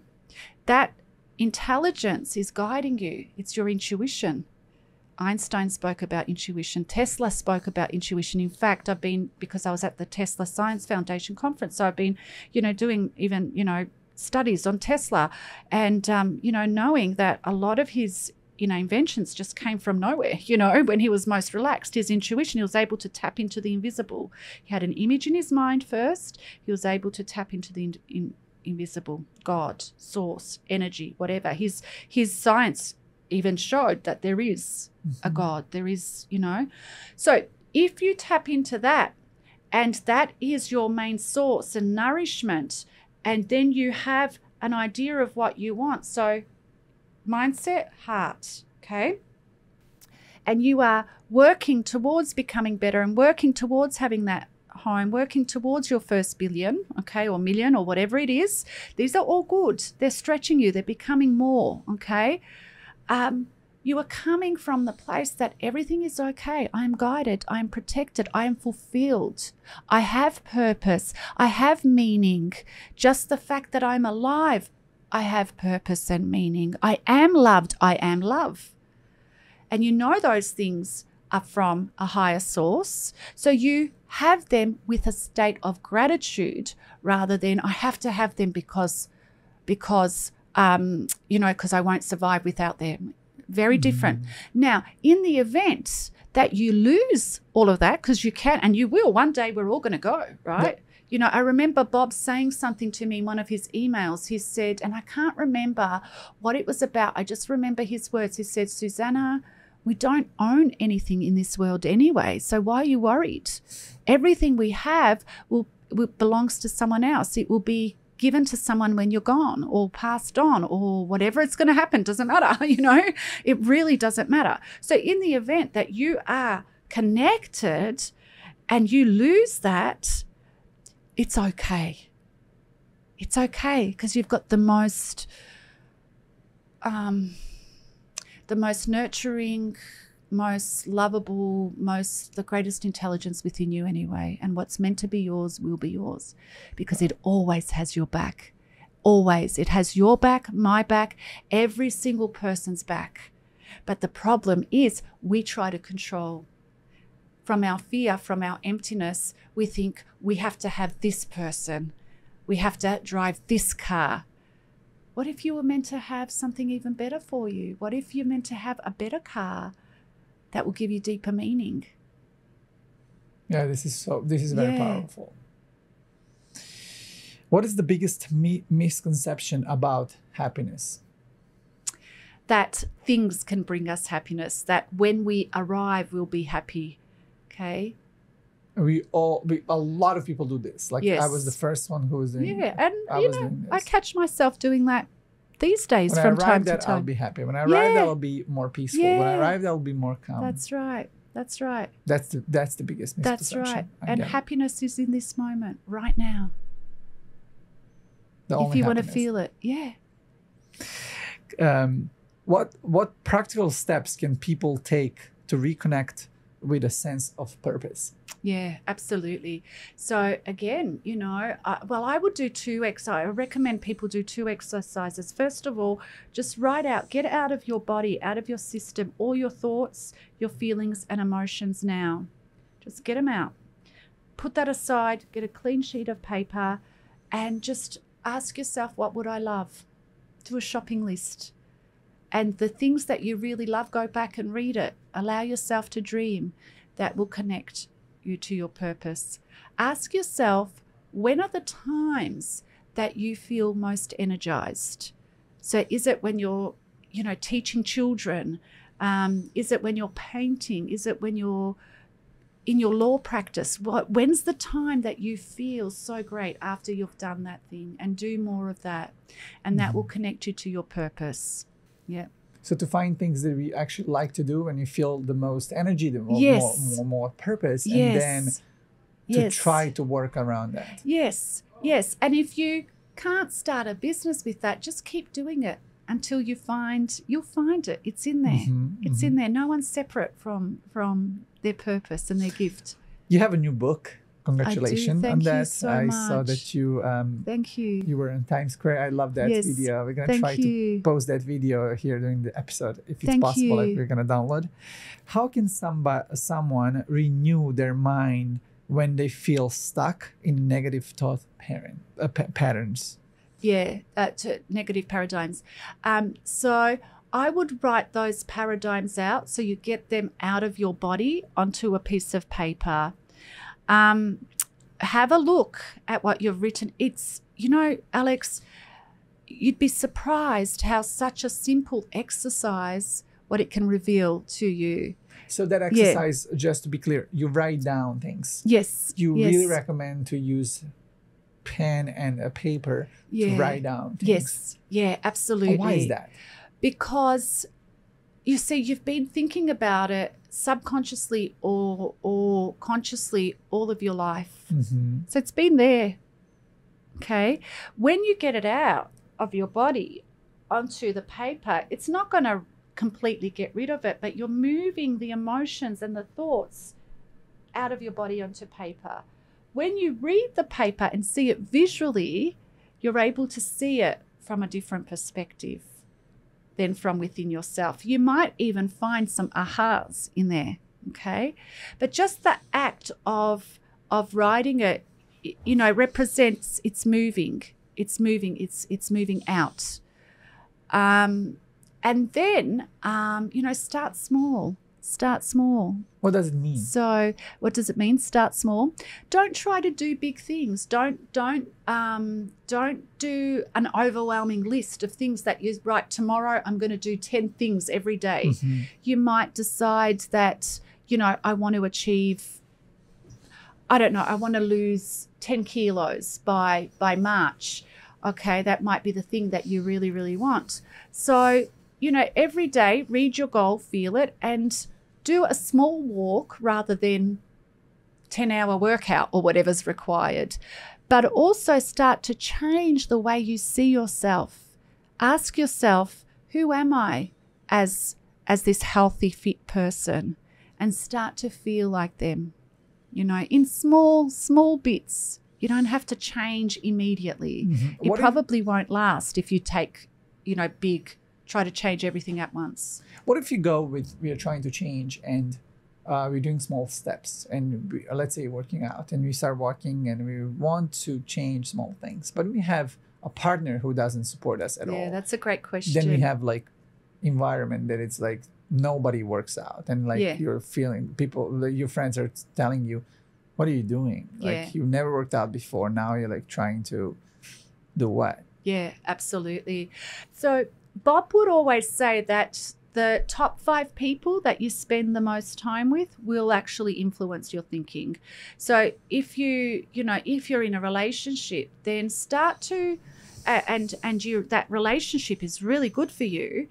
A: that intelligence is guiding you. It's your intuition. Einstein spoke about intuition. Tesla spoke about intuition. In fact, because I was at the Tesla Science Foundation conference, so I've been, doing even, studies on Tesla and, knowing that a lot of his inventions just came from nowhere, when he was most relaxed. His intuition, he was able to tap into the invisible. He had an image in his mind first. He was able to tap into the invisible, God, source, energy, whatever. His science even showed that there is a God. There is, So if you tap into that, and that is your main source and nourishment, and then you have an idea of what you want. So mindset, heart, okay? And you are working towards becoming better and working towards having that home, working towards your first billion, okay, or million or whatever it is. These are all good. They're stretching you. They're becoming more, okay? You are coming from the place that everything is okay. I am guided. I am protected. I am fulfilled. I have purpose. I have meaning. Just the fact that I'm alive, I have purpose and meaning. I am loved. I am love. And you know those things are from a higher source. So you have them with a state of gratitude rather than I have to have them because I won't survive without them. Very different. Now, in the event that you lose all of that, because you can and you will, one day we're all going to go, right? Yep. I remember Bob saying something to me in one of his emails. He said, and I can't remember what it was about. I just remember his words. He said, Suzana, we don't own anything in this world anyway. So why are you worried? Everything we have will belongs to someone else. It will be given to someone when you're gone or passed on or whatever it's going to happen. Doesn't matter, It really doesn't matter. So in the event that you are connected and you lose that, it's okay. It's okay because you've got the most nurturing, most lovable, the greatest intelligence within you anyway. And what's meant to be yours will be yours because it always has your back. Always. It has your back, my back, every single person's back. But the problem is we try to control. From our fear, from our emptiness, we think we have to have this person. We have to drive this car. What if you were meant to have something even better for you? What if you're meant to have a better car that will give you deeper meaning?
B: Yeah, this is very powerful. What is the biggest misconception about happiness?
A: That things can bring us happiness, that when we arrive, we'll be happy. Okay.
B: A lot of people do this.
A: Yes.
B: I was the first one who was doing it.
A: Yeah, and I catch myself doing that these days from time to time.
B: I'll be happy. When I arrive, I'll be more peaceful.
A: Yeah.
B: When I arrive, I'll be more calm.
A: That's right. That's right.
B: That's the biggest misperception.
A: That's right. And
B: Again,
A: happiness is in this moment, right now.
B: the
A: If
B: only
A: you want to
B: happiness.
A: feel it. Yeah.
B: What practical steps can people take to reconnect with a sense of purpose?
A: Yeah, absolutely. So again, you know, I would do two exercises. I recommend people do two exercises. First of all, just write out, get out of your body, out of your system, all your thoughts, your feelings and emotions now. Just get them out. Put that aside, get a clean sheet of paper and just ask yourself, what would I love? Do a shopping list. And the things that you really love, go back and read it. Allow yourself to dream. That will connect you to your purpose. Ask yourself, when are the times that you feel most energized? So is it when you're, you know, teaching children? Is it when you're painting? Is it when you're in your law practice? When's the time that you feel so great after you've done that thing? And do more of that. And that will connect you to your purpose. Yeah.
B: So to find things that we actually like to do when you feel the most energy, the more purpose,
A: Yes.
B: and then to try to work around that.
A: Yes, yes. And if you can't start a business with that, just keep doing it until you'll find it. It's in there. It's in there. No one's separate from their purpose and their gift.
B: You have a new book. Congratulations
A: Thank
B: on
A: you
B: that.
A: so
B: I
A: much.
B: saw that you
A: Thank you.
B: you were in Times Square. I love that
A: Yes.
B: video. We're going to
A: Thank
B: try
A: you.
B: to post that video here during the episode if it's
A: Thank
B: possible.
A: you.
B: If we're going to download. How can someone renew their mind when they feel stuck in negative thought patterns?
A: Yeah, to negative paradigms. So I would write those paradigms out so you get them out of your body onto a piece of paper. Have a look at what you've written. It's, you know, Alex, you'd be surprised how such a simple exercise, what it can reveal to you.
B: So that exercise, just to be clear, you write down things.
A: Yes.
B: You really recommend to use pen and a paper to write down things.
A: Yes. Yeah, absolutely.
B: Why is that?
A: Because you see, you've been thinking about it subconsciously or consciously all of your life. So it's been there. Okay. When you get it out of your body onto the paper, it's not going to completely get rid of it, but you're moving the emotions and the thoughts out of your body onto paper. When you read the paper and see it visually, you're able to see it from a different perspective than from within yourself. You might even find some ahas in there, okay? But just the act of writing it, you know, represents it's moving out. And then, you know, start small.
B: What does it mean?
A: So what does it mean? Start small. Don't try to do big things. Don't do an overwhelming list of things that you write. Tomorrow I'm going to do 10 things every day. You might decide that, you know, I want to achieve, I don't know, I want to lose 10 kilos by March. Okay, that might be the thing that you really, really want. So, you know, every day read your goal, feel it, and do a small walk rather than 10-hour workout or whatever's required. But also start to change the way you see yourself. Ask yourself, who am I as this healthy, fit person? And start to feel like them, you know, in small bits. You don't have to change immediately. It probably won't last if you take, you know, try to change everything at once.
B: What if you go with, we are trying to change and we're doing small steps and let's say working out and we start walking and we want to change small things, but we have a partner who doesn't support us at all.
A: Yeah, that's a great question.
B: Then we have like environment that it's like nobody works out and like you're feeling people, your friends are telling you, what are you doing? Like you never worked out before. Now you're like trying to do what? Yeah,
A: absolutely. So Bob would always say that the top 5 people that you spend the most time with will actually influence your thinking. So if if you're in a relationship, then start to, and that relationship is really good for you,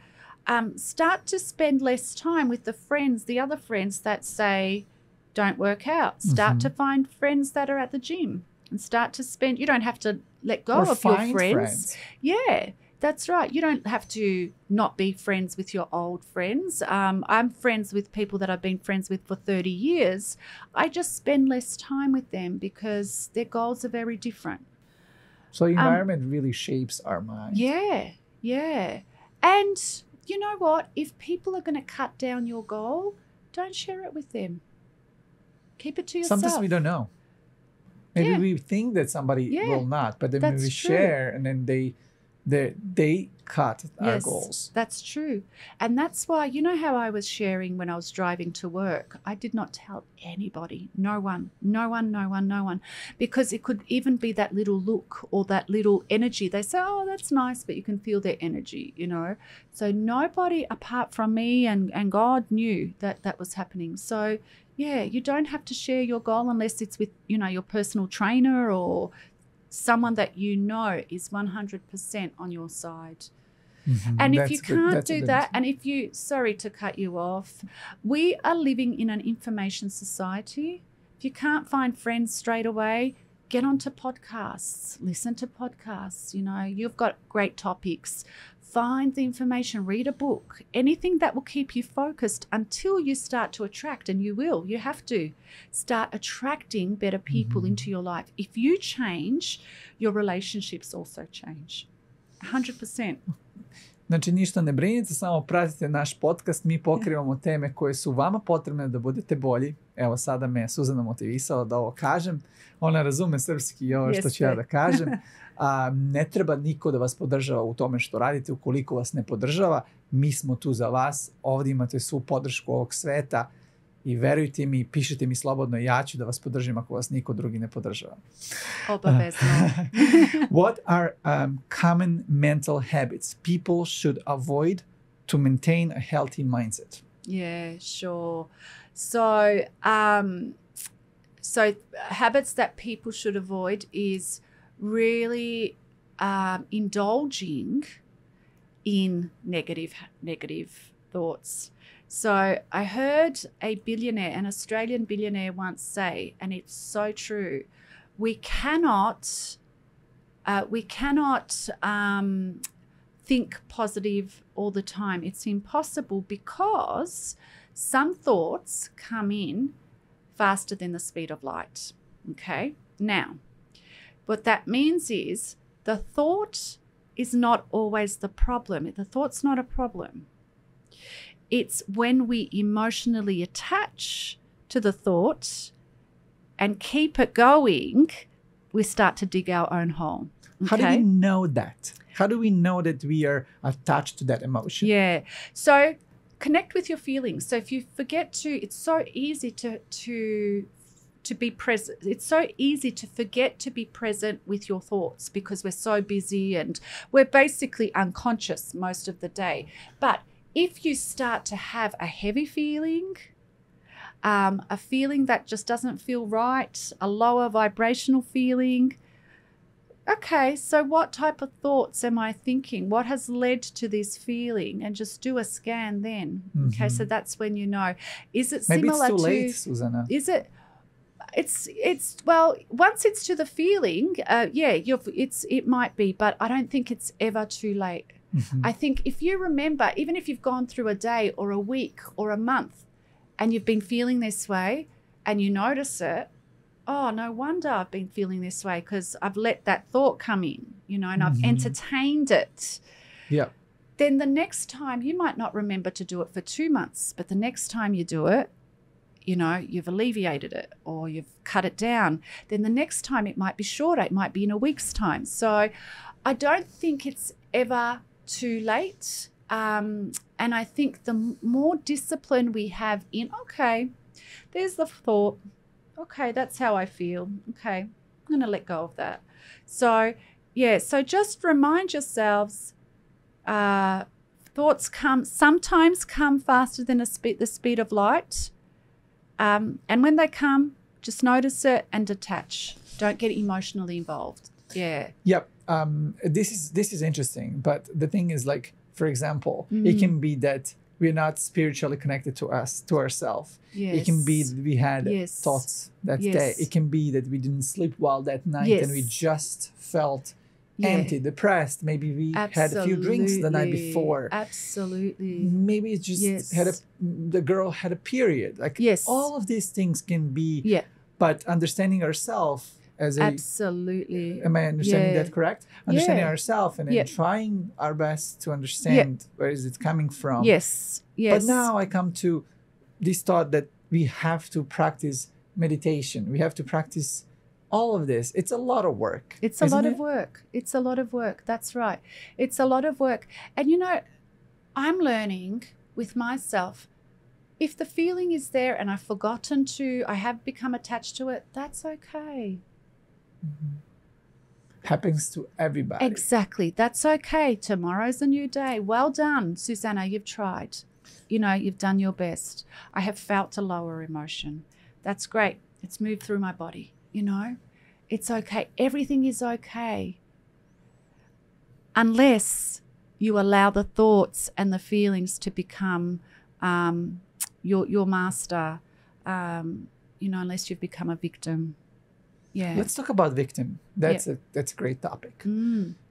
A: start to spend less time with the other friends that say don't work out. Start to find friends that are at the gym and start to spend. You don't have to let go of your friends. Yeah, that's right. You don't have to not be friends with your old friends. I'm friends with people that I've been friends with for 30 years. I just spend less time with them because their goals are very different.
B: So environment really shapes our mind.
A: Yeah, yeah. And you know what? If people are going to cut down your goal, don't share it with them. Keep it to yourself.
B: Sometimes we don't know. Maybe we think that somebody will not, but then when we share and then they cut our goals.
A: That's true. And that's why, you know how I was sharing when I was driving to work? I did not tell anybody, no one, because it could even be that little look or that little energy. They say, oh, that's nice, but you can feel their energy, you know. So nobody apart from me and God knew that was happening. So, yeah, you don't have to share your goal unless it's with, you know, your personal trainer or someone that you know is 100% on your side. And if you can't do that, and if you, sorry to cut you off, we are living in an information society. If you can't find friends straight away, get onto podcasts, listen to podcasts. You know, you've got great topics. Find the information, read a book, anything that will keep you focused until you start to attract, and you have to start attracting better people into your life. If you change, your relationships also change. 100%.
B: Znači ništa ne brinite, samo pratite naš podcast, mi pokrivamo teme koje su vama potrebne da budete bolji. Evo sada me Suzana motivisala da ovo kažem. Ona razume srpski i ovo što ću ja da kažem. Ne treba niko da vas podržava u tome što radite. Ukoliko vas ne podržava, mi smo tu za vas. Ovdje imate svu podršku ovog sveta i verujte mi, pišite mi slobodno, ja ću da vas podržim ako vas niko drugi ne podržava.
A: Obavezno.
B: What are common mental habits people should avoid to maintain a healthy mindset?
A: Yeah, sure. So habits that people should avoid is really indulging in negative thoughts. So I heard a billionaire, an Australian billionaire once say, and it's so true, we cannot think positive all the time. It's impossible because some thoughts come in faster than the speed of light. Okay? Now, what that means is the thought is not always the problem. The thought's not a problem. It's when we emotionally attach to the thought and keep it going, we start to dig our own hole. Okay?
B: How do we know that? How do we know that we are attached to that emotion?
A: Yeah. So connect with your feelings. So if you forget to, it's so easy to be present. It's so easy to forget to be present with your thoughts because we're so busy and we're basically unconscious most of the day. But if you start to have a heavy feeling, a feeling that just doesn't feel right, a lower vibrational feeling, okay, so what type of thoughts am I thinking? What has led to this feeling? And just do a scan then. Okay, so that's when you know. Is it similar to...
B: Maybe it's too late, Suzana.
A: Is it... It's well, once it's to the feeling, it might be, but I don't think it's ever too late. I think if you remember, even if you've gone through a day or a week or a month and you've been feeling this way and you notice it, oh, no wonder I've been feeling this way because I've let that thought come in, you know, and I've entertained it.
B: Yeah.
A: Then the next time, you might not remember to do it for 2 months, but the next time you do it, you know, you've alleviated it or you've cut it down. Then the next time it might be shorter. It might be in a week's time. So I don't think it's ever too late. And I think the more discipline we have in, okay, there's the thought. Okay, that's how I feel. Okay, I'm going to let go of that. So, yeah, so just remind yourselves, thoughts sometimes come faster than the speed of light. And when they come, just notice it and detach. Don't get emotionally involved. Yeah.
B: Yep. This is interesting. But the thing is, like, for example. It can be that we're not spiritually connected to ourselves.
A: Yes.
B: It can be that we had
A: Yes.
B: thoughts that
A: Yes.
B: day. It can be that we didn't sleep well that night
A: Yes.
B: and we just felt
A: Yeah.
B: empty, depressed. Maybe we had a few drinks the night before.
A: Absolutely.
B: Maybe it just
A: Yes.
B: the girl had a period. Like
A: Yes.
B: all of these things can be,
A: Yeah.
B: but understanding ourselves as a,
A: absolutely.
B: am I understanding
A: Yeah.
B: that correct? Understanding
A: Yeah.
B: ourselves and then
A: Yeah.
B: trying our best to understand where is it coming from.
A: Yes. Yes.
B: But now I come to this thought that we have to practice meditation. We have to practice all of this. It's a lot of work.
A: It's a
B: isn't
A: lot
B: it?
A: of work. It's a lot of work. That's right. It's a lot of work. And you know, I'm learning with myself, if the feeling is there and I've forgotten to, I have become attached to it, that's okay.
B: Happens to everybody.
A: Exactly. That's okay. Tomorrow's a new day. Well done, Suzana. You've tried. You know, you've done your best. I have felt a lower emotion. That's great. It's moved through my body. You know, it's okay. Everything is okay. Unless you allow the thoughts and the feelings to become your master, you know, unless you've become a victim. Yeah.
B: Let's talk about victim. That's a great topic.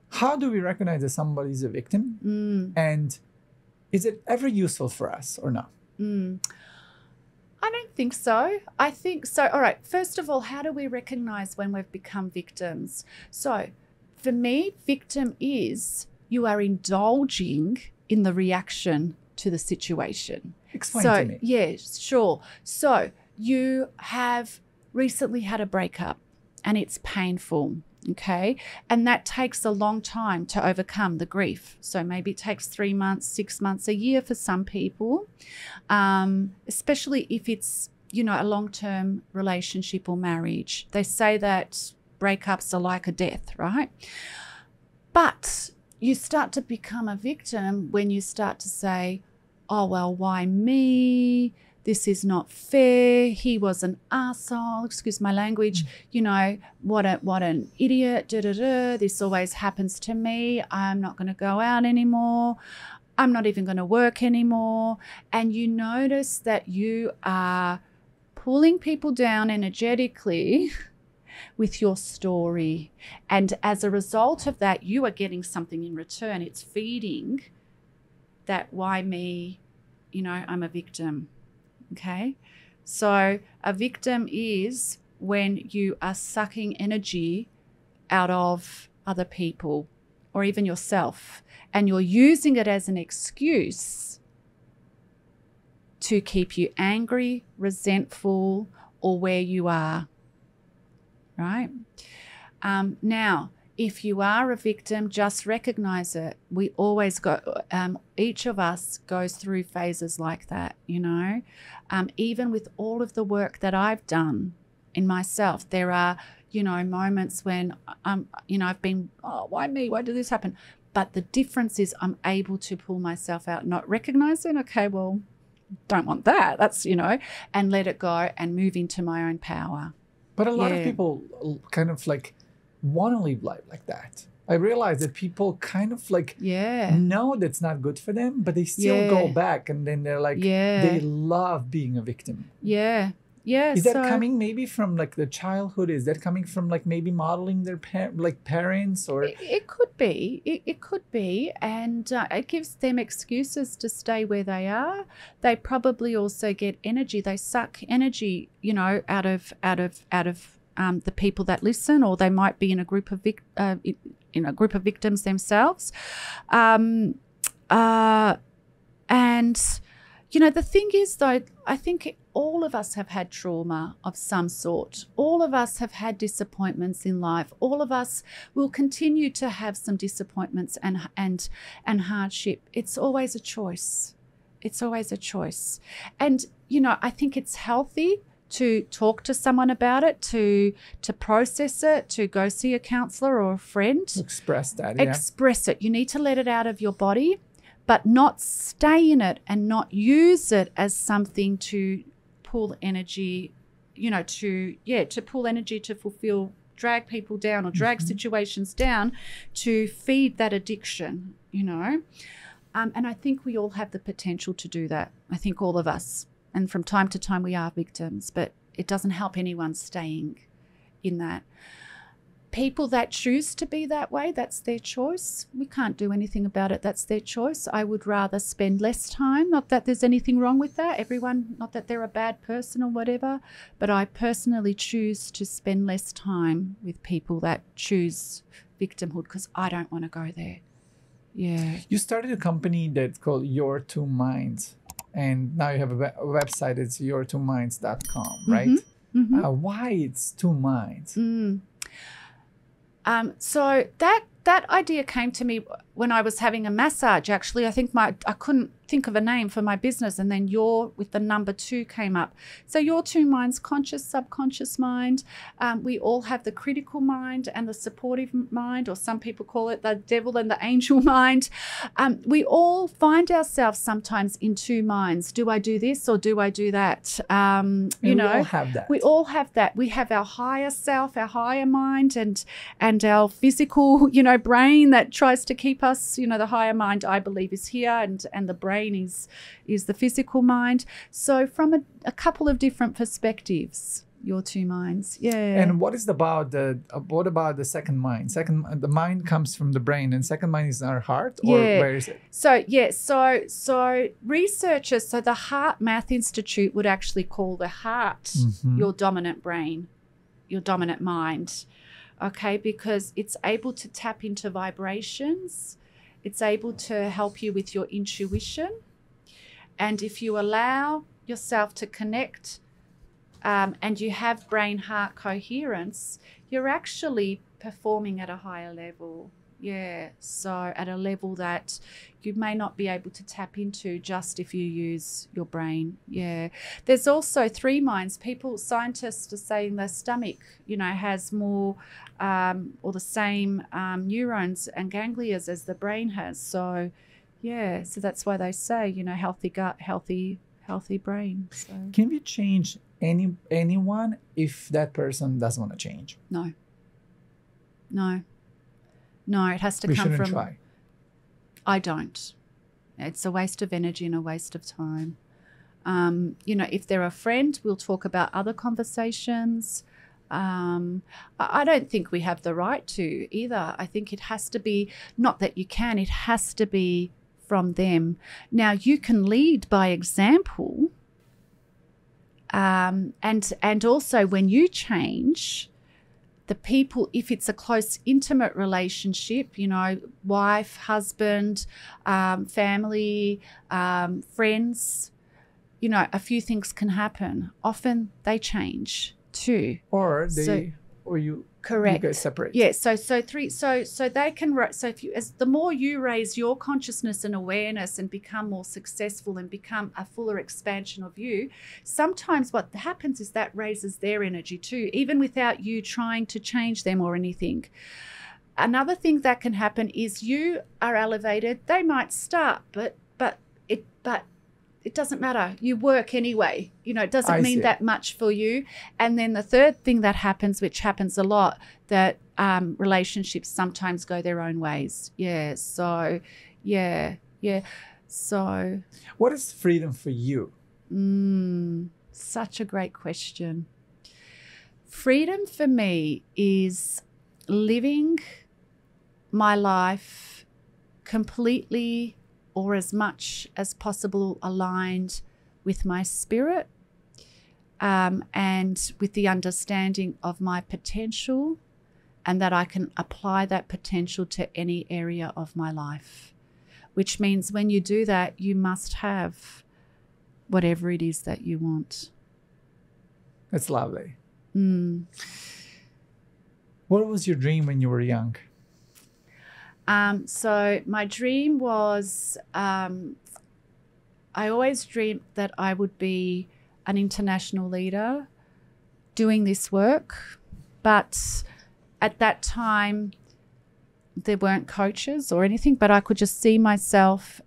B: How do we recognize that somebody is a victim? And is it ever useful for us or not?
A: I don't think so. I think so. All right. First of all, how do we recognize when we've become victims? So for me, victim is you are indulging in the reaction to the situation.
B: Explain to me.
A: Yeah, sure. So you have recently had a breakup and it's painful, okay? And that takes a long time to overcome the grief. So maybe it takes 3 months, 6 months, a year for some people, especially if it's, you know, a long-term relationship or marriage. They say that breakups are like a death, right? But you start to become a victim when you start to say, oh, well, why me? This is not fair. He was an arsehole. Excuse my language. You know, what an idiot. This always happens to me. I'm not going to go out anymore. I'm not even going to work anymore. And you notice that you are pulling people down energetically with your story. And as a result of that, you are getting something in return. It's feeding that why me, you know, I'm a victim. Okay, so a victim is when you are sucking energy out of other people or even yourself, and you're using it as an excuse to keep you angry, resentful, or where you are, right? Now, if you are a victim, just recognize it. We always go, each of us goes through phases like that, you know. Even with all of the work that I've done in myself, there are, you know, moments when, you know, I've been, oh, why me? Why did this happen? But the difference is I'm able to pull myself out, not recognizing, okay, well, don't want that. That's, you know, and let it go and move into my own power.
B: But a lot of people kind of like want to live life like that. I realize that people kind of like know that's not good for them, but they still go back and then they're like, they love being a victim.
A: Yeah.
B: Is that coming maybe from like the childhood? Is that coming from like maybe modeling their parents or?
A: It could be. It could be. And it gives them excuses to stay where they are. They probably also get energy. They suck energy, you know, out of the people that listen, or they might be in a group of victims themselves. And you know, the thing is, though, I think all of us have had trauma of some sort. All of us have had disappointments in life. All of us will continue to have some disappointments and hardship. It's always a choice. It's always a choice. And, you know, I think it's healthy to talk to someone about it, to process it, to go see a counselor or a friend.
B: Express that,
A: Express it. You need to let it out of your body, but not stay in it and not use it as something to pull energy, you know, to pull energy to fulfill, drag people down or drag situations down to feed that addiction, you know. And I think we all have the potential to do that. I think all of us. And from time to time we are victims, but it doesn't help anyone staying in that. People that choose to be that way, that's their choice. We can't do anything about it. That's their choice. I would rather spend less time. Not that there's anything wrong with that. Everyone, not that they're a bad person or whatever, but I personally choose to spend less time with people that choose victimhood because I don't want to go there. Yeah.
B: You started a company that's called Your Two Minds, and now you have a website. It's your2minds.com, right?
A: Mm-hmm.
B: Why it's two minds?
A: So that idea came to me when I was having a massage. Actually, I think I couldn't think of a name for my business, and then your with the number 2 came up. So your two minds, conscious, subconscious mind. We all have the critical mind and the supportive mind, or some people call it the devil and the angel mind. We all find ourselves sometimes in two minds. Do I do this or do I do that?
B: We all have that.
A: We all have that. We have our higher self, our higher mind, and our physical, brain that tries to keep us. The higher mind, I believe, is here, and the brain is the physical mind. So from a couple of different perspectives, your two minds. Yeah.
B: And what about the second mind? The mind comes from the brain, and second mind is our heart, or where is it?
A: So researchers, the Heart Math Institute would actually call the heart your dominant brain, your dominant mind. Okay, because it's able to tap into vibrations. It's able to help you with your intuition. And if you allow yourself to connect and you have brain-heart coherence, you're actually performing at a higher level. Yeah, so at a level that you may not be able to tap into just if you use your brain. Yeah. There's also three minds. Scientists are saying the stomach, has more or the same neurons and ganglia as the brain has. So, yeah, so that's why they say, healthy gut, healthy brain. So.
B: Can we change anyone if that person doesn't want to change?
A: No, it has to
B: we
A: come
B: shouldn't
A: from.
B: Try.
A: I don't. It's a waste of energy and a waste of time. If they're a friend, we'll talk about other conversations. I don't think we have the right to either. I think it has to be, not that you can, it has to be from them. Now, you can lead by example. And also when you change, the people, if it's a close, intimate relationship, wife, husband, family, friends, a few things can happen. Often they change too.
B: Or you
A: correct.
B: You guys separate.
A: Yeah. So they can. So the more you raise your consciousness and awareness and become more successful and become a fuller expansion of you, sometimes what happens is that raises their energy too, even without you trying to change them or anything. Another thing that can happen is you are elevated. They might start, but it doesn't matter. You work anyway. It doesn't mean that much for you. And then the third thing that happens, which happens a lot, that relationships sometimes go their own ways. Yeah. So, yeah. So.
B: What is freedom for you?
A: Such a great question. Freedom for me is living my life completely or as much as possible aligned with my spirit and with the understanding of my potential, and that I can apply that potential to any area of my life, which means when you do that, you must have whatever it is that you want.
B: That's lovely. What was your dream when you were young?
A: So my dream was, I always dreamt that I would be an international leader doing this work. But at that time, there weren't coaches or anything, but I could just see myself.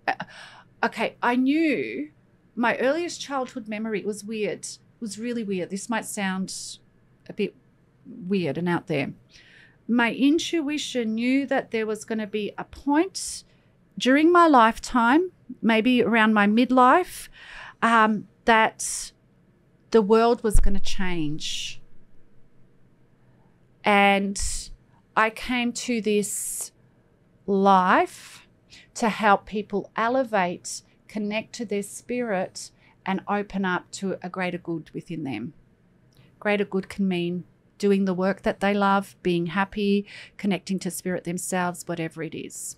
A: I knew my earliest childhood memory was weird. It was really weird. This might sound a bit weird and out there. My intuition knew that there was going to be a point during my lifetime, maybe around my midlife, that the world was going to change. And I came to this life to help people elevate, connect to their spirit, and open up to a greater good within them. Greater good can mean doing the work that they love, being happy, connecting to spirit themselves, whatever it is.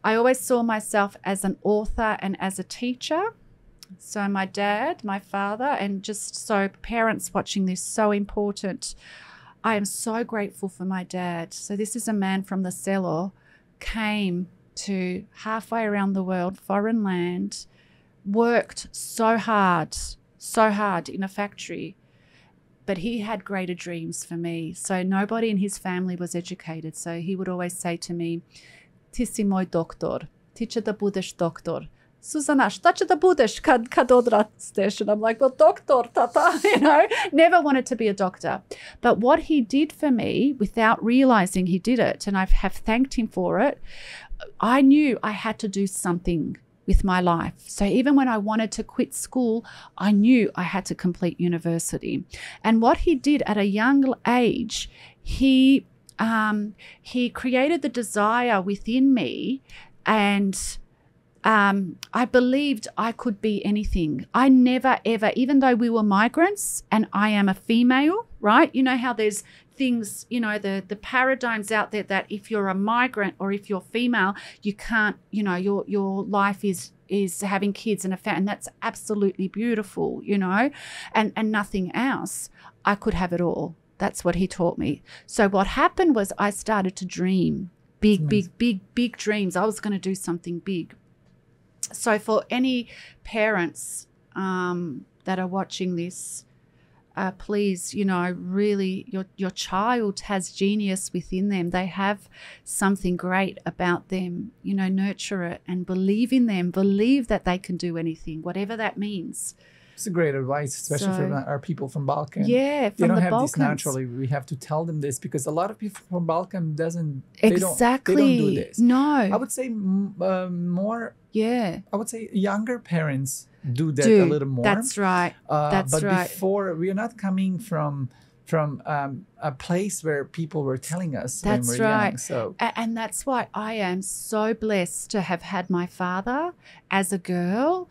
A: I always saw myself as an author and as a teacher. So my dad, my father, and just so parents watching this, so important. I am so grateful for my dad. So this is a man from the cellar, came to halfway around the world, foreign land, worked so hard in a factory. But he had greater dreams for me. So nobody in his family was educated. So he would always say to me, "Ti si moj doktor. Ti će da budeš doktor. Suzana, šta će da budeš kad odrasteš?" And I'm like, "Well, doctor, tata," never wanted to be a doctor. But what he did for me, without realizing he did it, and I have thanked him for it, I knew I had to do something with my life. So even when I wanted to quit school, I knew I had to complete university. And what he did at a young age, he created the desire within me, and I believed I could be anything. I never, ever, even though we were migrants and I am a female, right? You know how there's things, the paradigms out there that if you're a migrant or if you're female, you can't, your life is having kids and a family, and that's absolutely beautiful, and nothing else. I could have it all. That's what he taught me. So what happened was I started to dream big dreams. I was going to do something big. So for any parents that are watching this, please, really, your child has genius within them. They have something great about them. Nurture it and believe in them. Believe that they can do anything, whatever that means.
B: It's a great advice, especially for our people from Balkan.
A: Yeah, from the Balkans. They don't have this
B: naturally. We have to tell them this because a lot of people from Balkan
A: exactly.
B: They don't do this.
A: No.
B: I would say more.
A: Yeah.
B: I would say younger parents do that a little more.
A: That's right. But
B: before, we are not coming from a place where people were telling us when we were young. So.
A: And that's why I am so blessed to have had my father as a girl,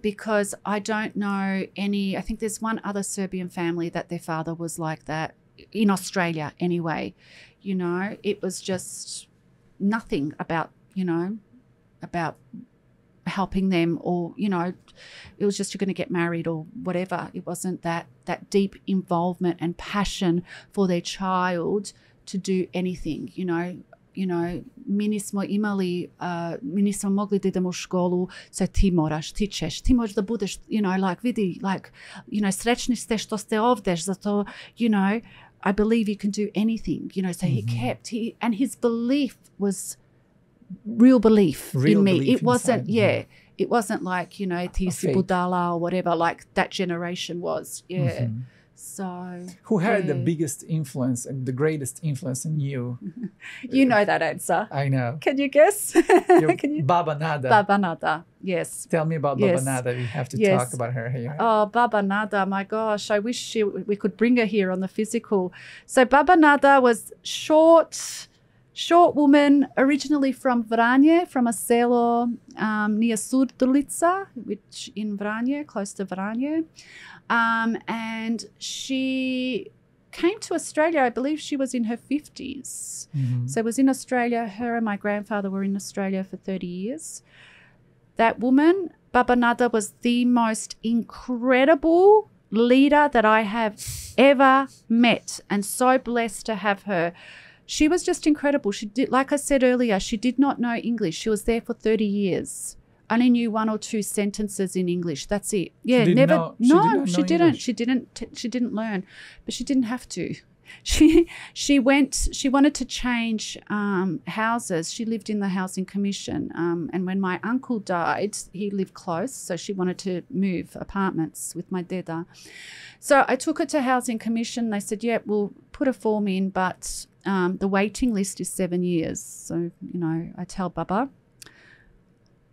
A: because I don't know I think there's one other Serbian family that their father was like that, in Australia anyway. It was just nothing about helping them, or it was just, you're going to get married or whatever. It wasn't that deep involvement and passion for their child to do anything. Mi nismo mogli da idemo u školu, so ti moraš, ti ćeš, ti možeš da budeš, vidi, srećni ste što ste ovdje, zato, I believe you can do anything, so he kept, and his belief was real belief in me. It wasn't, it wasn't like, ti si budala or whatever, like that generation was. Yeah. Mm-hmm. So
B: who had the biggest influence and the greatest influence in you?
A: You know that answer.
B: I know.
A: Can you guess?
B: Baba Nada.
A: Baba Nada, yes.
B: Tell me about Baba Nada. We have to talk about her here.
A: Oh, Baba Nada, my gosh. I wish we could bring her here on the physical. So Baba Nada was short woman, originally from Vranje, from a selo near Surdulica, which in Vranje, close to Vranje. And she came to Australia, I believe she was in her 50s. Mm-hmm. So was in Australia. Her and my grandfather were in Australia for 30 years. That woman, Baba Nada, was the most incredible leader that I have ever met, and so blessed to have her. She was just incredible. She did, like I said earlier, she did not know English. She was there for 30 years. Only knew one or two sentences in English. That's it. Yeah,
B: she
A: didn't learn, but she didn't have to. She wanted to change houses. She lived in the housing commission. And when my uncle died, he lived close, so she wanted to move apartments with my deda. So I took her to housing commission. They said, yeah, we'll put a form in, but the waiting list is 7 years. So, I tell Baba,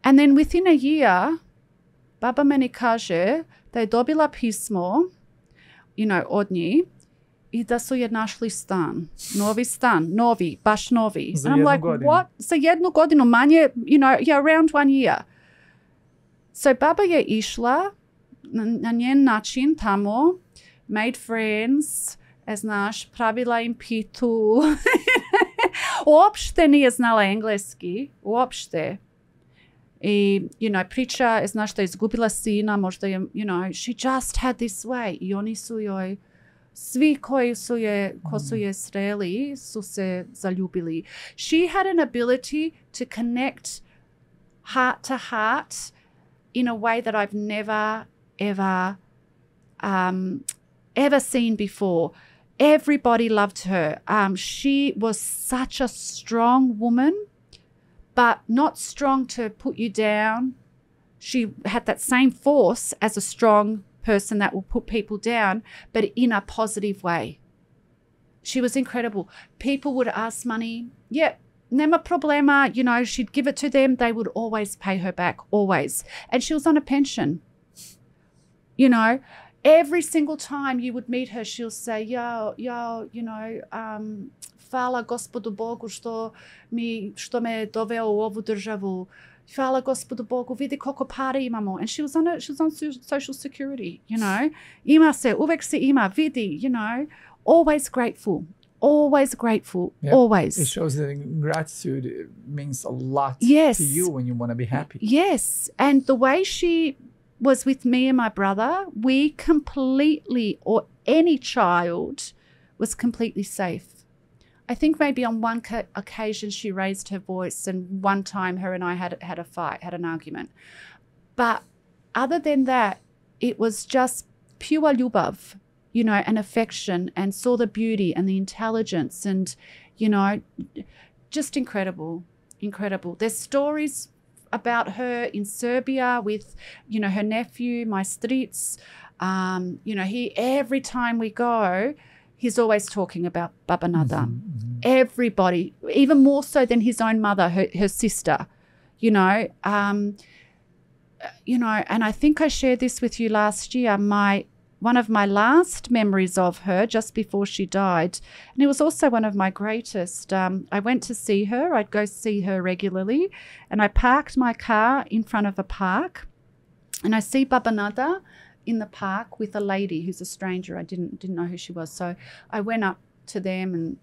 A: And then within a year, baba meni kaže da je dobila pismo, od njih i da su je našli stan. Novi stan, novi, baš novi.
B: Za
A: And I'm like,
B: godinu.
A: what? Za 1 godinu manje, around 1 year. So baba je išla na njen način tamo, made friends, znaš, pravila im pitu. Uopšte nije znala engleski, uopšte. I, priča, znaš da je izgubila sina, možda je, she just had this way. I oni su joj, svi ko su je sreli, su se zaljubili. She had an ability to connect heart to heart in a way that I've never, ever seen before. Everybody loved her. She was such a strong woman, but not strong to put you down. She had that same force as a strong person that will put people down, but in a positive way. She was incredible. People would ask money. Yeah, nema problema. She'd give it to them. They would always pay her back, always. And she was on a pension. Every single time you would meet her, she'll say, hvala Gospodu Bogu što me doveo u ovu državu. Hvala Gospodu Bogu, vidi koliko pare imamo. And she was on social security, Ima se, uvek se ima, vidi, always grateful. Always grateful, always.
B: It shows that gratitude means a lot to you when you want to be happy.
A: Yes, and the way she was with me and my brother, we completely, or any child, was completely safe. I think maybe on one occasion she raised her voice, and one time her and I had a fight, had an argument. But other than that, it was just pure ljubav, and affection, and saw the beauty and the intelligence and, just incredible, incredible. There's stories about her in Serbia with, her nephew, my stric. Every time we go, he's always talking about Baba Nada. Mm-hmm. Everybody, even more so than his own mother, her sister, and I think I shared this with you last year, one of my last memories of her just before she died, and it was also one of my greatest. I went to see her. I'd go see her regularly, and I parked my car in front of a park, and I see Baba Nada in the park with a lady who's a stranger. I didn't know who she was. So I went up to them and,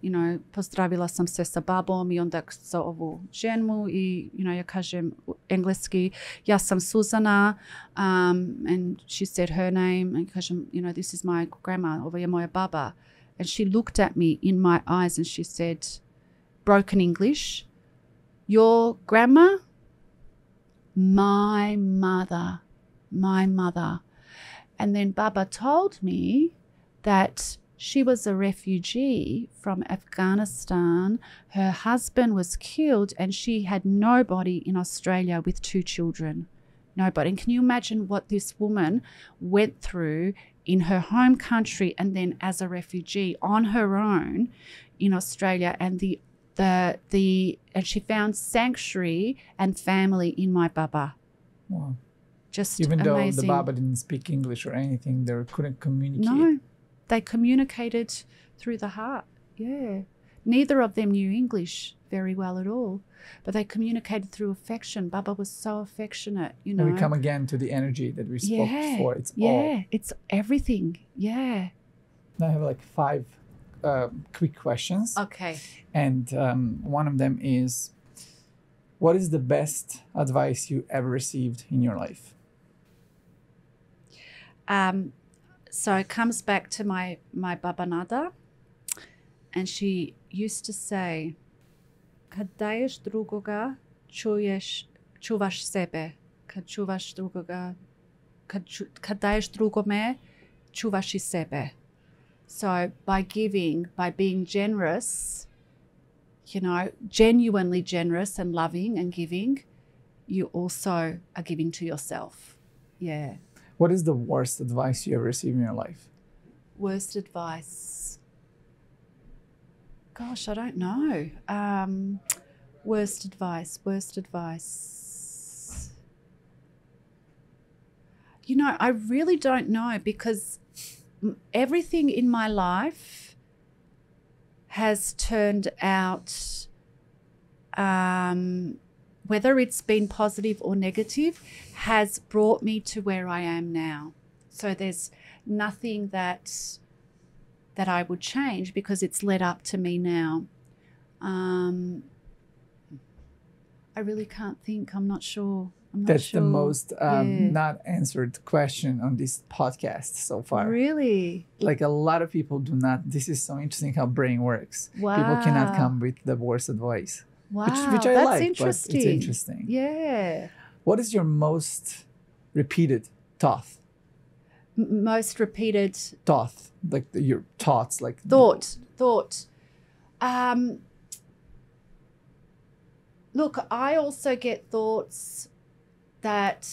A: pozdravila sam se sa babom I onda sa ovu ženu I, ja kažem engleski, ja sam Suzana, and she said her name and kažem, this is my grandma, ovo je moja baba. And she looked at me in my eyes and she said, broken English, your grandma? My mother. And then Baba told me that she was a refugee from Afghanistan. Her husband was killed and she had nobody in Australia with 2 children. Nobody. And can you imagine what this woman went through in her home country and then as a refugee on her own in Australia, and and she found sanctuary and family in my Baba.
B: Wow.
A: Just
B: even
A: amazing.
B: Though the Baba didn't speak English or anything, they couldn't communicate.
A: No, they communicated through the heart. Yeah. Neither of them knew English very well at all, but they communicated through affection. Baba was so affectionate, And
B: we come again to the energy that we spoke before. It's all.
A: It's everything. Yeah.
B: I have 5 quick questions.
A: Okay.
B: And one of them is, what is the best advice you ever received in your life?
A: So it comes back to my Baba Nada, and she used to say, kad daješ drugoga, čuvaš sebe. Kad čuvaš drugoga, kad daješ drugome, čuvaš I sebe. So by giving, by being generous, genuinely generous and loving and giving, you also are giving to yourself. Yeah.
B: What is the worst advice you ever received in your life?
A: Worst advice? Gosh, I don't know. Worst advice. you know, I really don't know, because everything in my life has turned out, whether it's been positive or negative, has brought me to where I am now. So there's nothing that I would change, because it's led up to me now. I really can't think. I'm not sure.
B: That's the most not answered question on this podcast so far.
A: Really?
B: Like, a lot of people do not. This is so interesting how brain works.
A: Wow.
B: People cannot come with the worst advice.
A: Wow,
B: which I
A: that's
B: like,
A: interesting.
B: but it's interesting.
A: Yeah.
B: What is your most repeated thought?
A: Most repeated
B: Thought, like your thoughts, like
A: thought. Look, I also get thoughts that,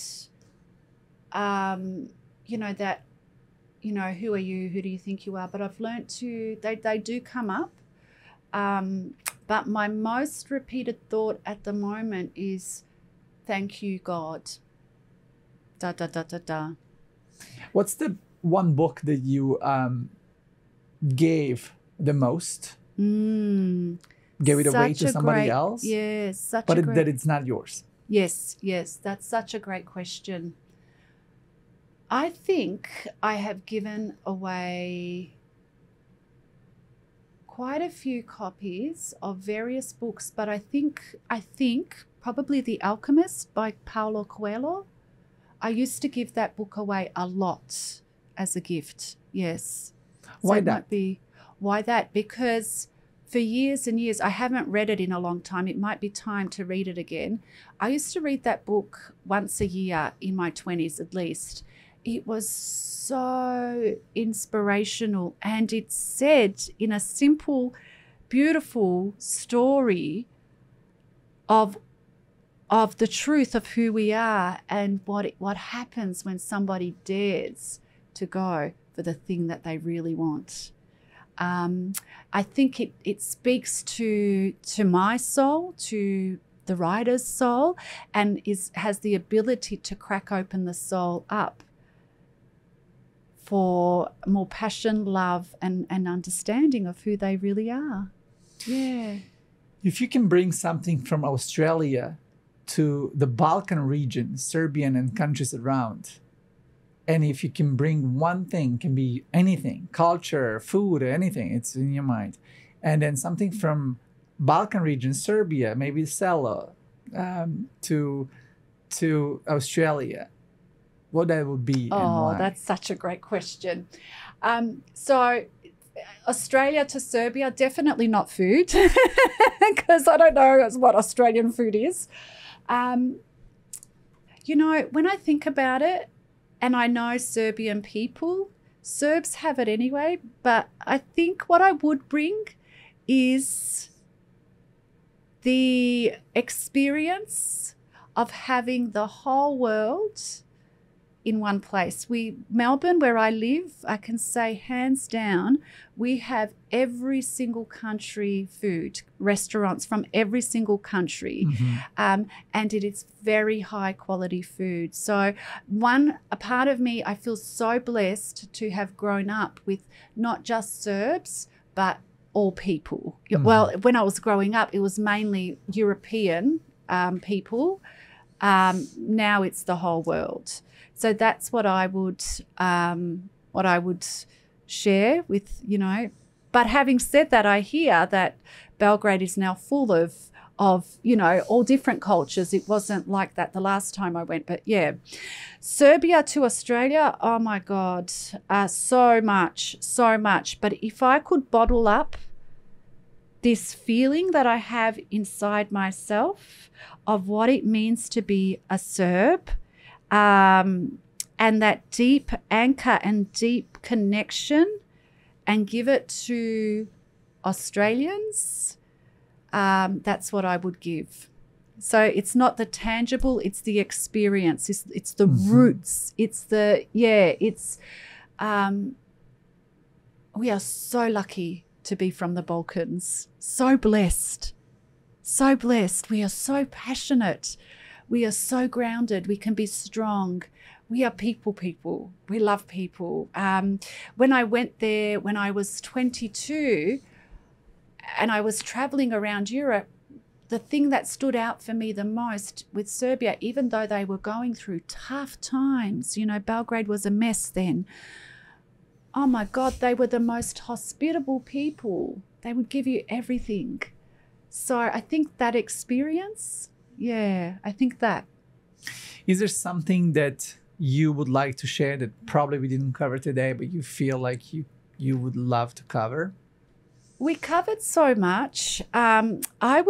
A: who are you? Who do you think you are? But I've learnt they do come up. But my most repeated thought at the moment is, thank you, God. Da, da, da, da, da.
B: What's the one book that you gave the most? Gave it away to somebody else?
A: Yes,
B: but that it's not yours.
A: Yes, that's such a great question. I think I have given away quite a few copies of various books, but I think probably The Alchemist by Paulo Coelho. I used to give that book away a lot as a gift. Yes.
B: Why that?
A: Why that? Because for years and years, I haven't read it in a long time. It might be time to read it again. I used to read that book once a year in my 20s at least. It was so inspirational, and it said in a simple, beautiful story of the truth of who we are and what happens when somebody dares to go for the thing that they really want. I think it speaks to my soul, to the writer's soul, and has the ability to crack open the soul up for more passion, love, and understanding of who they really are. Yeah.
B: If you can bring something from Australia to the Balkan region, Serbian and countries around, and if you can bring one thing, can be anything, culture, food, anything, it's in your mind, and then something from Balkan region, Serbia, maybe Selo, to Australia, what that would be and why? That's
A: such a great question. So Australia to Serbia, definitely not food, because I don't know what Australian food is. When I think about it, and I know Serbian people, Serbs have it anyway, but I think what I would bring is the experience of having the whole world in one place. Melbourne, where I live, I can say hands down, we have every single country food, restaurants from every single country.
B: Mm-hmm.
A: And it is very high quality food. So a part of me, I feel so blessed to have grown up with not just Serbs, but all people. Mm-hmm. Well, when I was growing up, it was mainly European people. Now it's the whole world. So that's what I would share with, But having said that, I hear that Belgrade is now full of all different cultures. It wasn't like that the last time I went, but yeah. Serbia to Australia, oh my God, so much. But if I could bottle up this feeling that I have inside myself of what it means to be a Serb, and that deep anchor and deep connection, and give it to Australians, that's what I would give. So it's not the tangible, it's the experience, it's the mm-hmm. roots, we are so lucky to be from the Balkans, so blessed, we are so passionate. We are so grounded. We can be strong. we are people. We love people. When I went there when I was 22 and I was traveling around Europe, the thing that stood out for me the most with Serbia, even though they were going through tough times, you know, Belgrade was a mess then. Oh my God, they were the most hospitable people. They would give you everything. So I think that experience, I think that.
B: Is there something that you would like to share that probably we didn't cover today, but you feel like you would love to cover?
A: We covered so much. My heart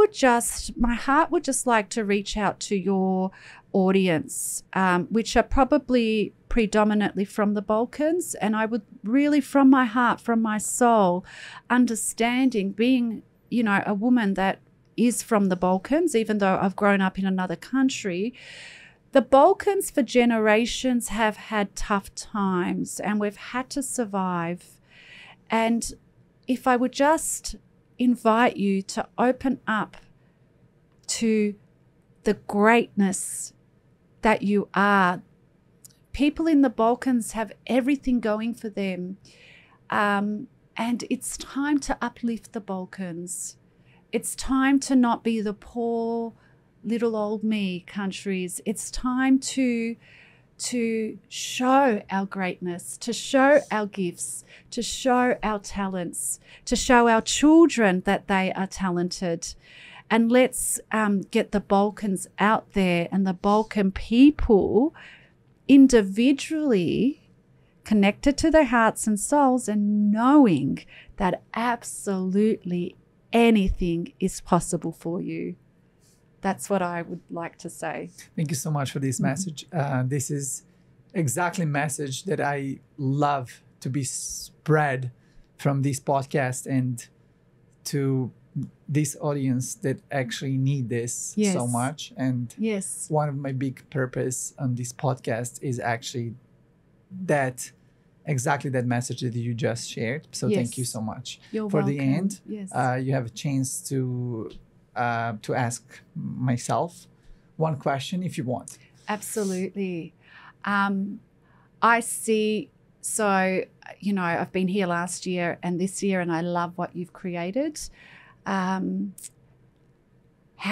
A: would just like to reach out to your audience, which are probably predominantly from the Balkans. And I would really, from my heart, from my soul, understanding, being, you know, a woman that is from the Balkans, even though I've grown up in another country, the Balkans for generations have had tough times and we've had to survive. And if I would just invite you to open up to the greatness that you are. People in the Balkans have everything going for them. And it's time to uplift the Balkans. It's time to not be the poor little old me countries. It's time to show our greatness, to show our gifts, to show our talents, to show our children that they are talented. And let's get the Balkans out there and the Balkan people individually connected to their hearts and souls and knowing that absolutely anything is possible for you. That's what I would like to say.
B: Thank you so much for this message. This is exactly a message that I love to be spread from this podcast and to this audience that actually need this so much. And one of my big purpose on this podcast is actually exactly that message that you just shared. So thank you so much.
A: You're
B: for
A: welcome.
B: The end, you have a chance to ask myself one question if you want.
A: Absolutely. I see, so, you know, I've been here last year and this year and I love what you've created. How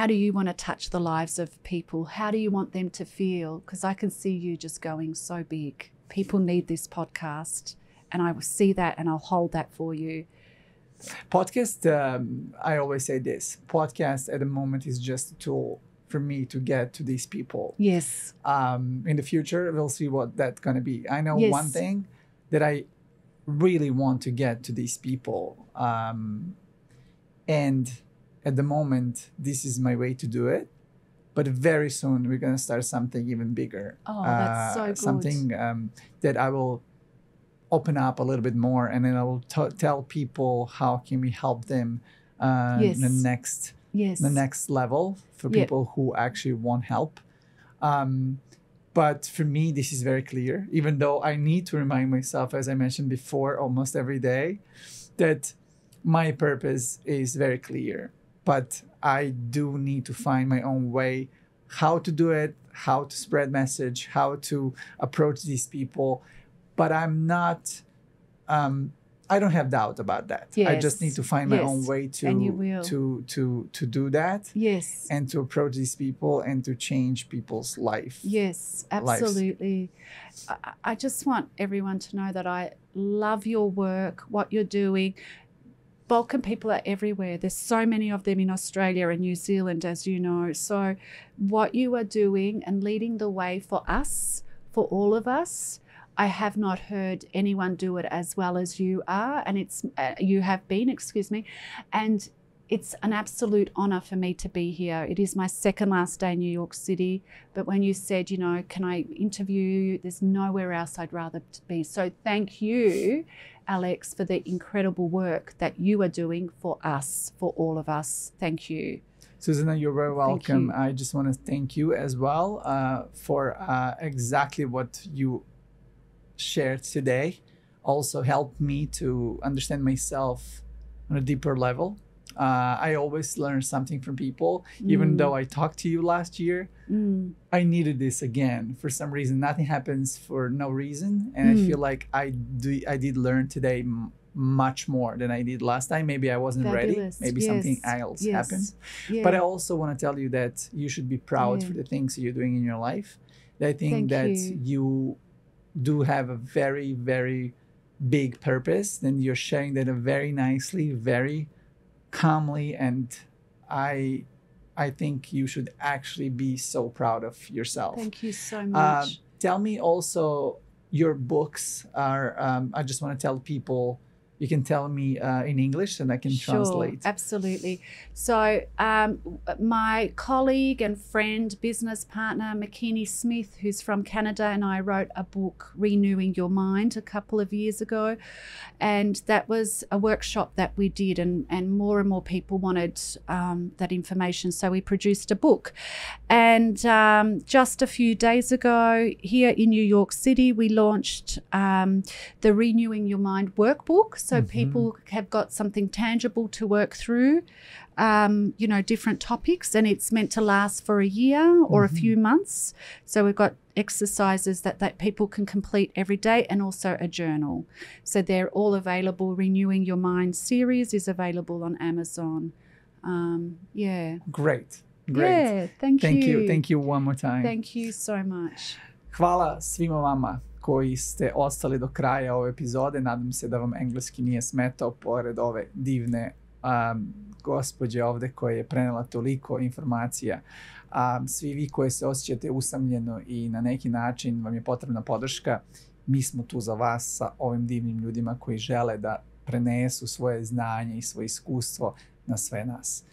A: do you want to touch the lives of people? How do you want them to feel? Because I can see you just going so big. People need this podcast and I will see that and I'll hold that for you.
B: Podcast, I always say this, podcast at the moment is just a tool for me to get to these people.
A: Yes.
B: In the future, we'll see what that's going to be. I know one thing that I really want to get to these people. And at the moment, this is my way to do it. But very soon, we're going to start something even bigger.
A: Oh, that's so good.
B: Something that I will open up a little bit more, and then I will tell people how can we help them in the next level for people who actually want help. But for me, this is very clear, even though I need to remind myself, as I mentioned before, almost every day, that my purpose is very clear. But I do need to find my own way, how to do it, how to spread message, how to approach these people. But I'm not, I don't have doubt about that. I just need to find my own way to do that.
A: Yes.
B: And to approach these people and to change people's life.
A: Yes, absolutely. I just want everyone to know that I love your work, what you're doing. Balkan people are everywhere. There's so many of them in Australia and New Zealand, as you know. So what you are doing and leading the way for us, for all of us, I have not heard anyone do it as well as you are, and you have been, and it's an absolute honor for me to be here. It is my second last day in New York City, but when you said, you know, can I interview you, there's nowhere else I'd rather be. So thank you, Alex, for the incredible work that you are doing for us, for all of us. Thank you.
B: Suzana, you're very welcome. I just want to thank you as well for exactly what you shared today. Also helped me to understand myself on a deeper level. I always learn something from people. Even though I talked to you last year, I needed this again. For some reason, nothing happens for no reason. And I feel like I did learn today much more than I did last time. Maybe I wasn't ready. Maybe something else happened.
A: Yeah.
B: But I also want to tell you that you should be proud for the things you're doing in your life. I think that you do have a very, very big purpose, and you're sharing that very nicely, very calmly, and I think you should actually be so proud of yourself.
A: Thank you so much.
B: Tell me also, your books are, I just want to tell people, you can tell me in English and I can translate.
A: Absolutely. So my colleague and friend, business partner, McKinney Smith, who's from Canada, and I wrote a book, Renewing Your Mind, a couple of years ago. And that was a workshop that we did, and more people wanted that information. So we produced a book. And just a few days ago here in New York City, we launched the Renewing Your Mind workbook. So people have got something tangible to work through, different topics, and it's meant to last for a year or a few months. So we've got exercises that people can complete every day, and also a journal. So they're all available. Renewing Your Mind series is available on Amazon.
B: Great.
A: Yeah, thank you.
B: Thank you one more time.
A: Thank you so much.
B: Hvala svima vama koji ste ostali do kraja ove epizode. Nadam se da vam engleski nije smetao, pored ove divne gospođe ovde koja je prenela toliko informacija. Svi vi koji se osjećate usamljeno i na neki način vam je potrebna podrška, mi smo tu za vas sa ovim divnim ljudima koji žele da prenesu svoje znanje i svoje iskustvo na sve nas.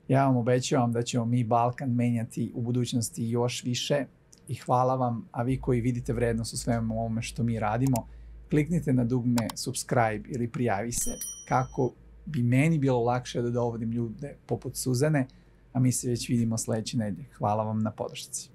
B: Ja vam obećavam da ćemo mi Balkan menjati u budućnosti još više. I hvala vam, a vi koji vidite vrednost u svemu ovome što mi radimo, kliknite na dugme subscribe ili prijavi se, kako bi meni bilo lakše da dovodim ljude poput Suzane, a mi se već vidimo sledeće nedelje. Hvala vam na podršci.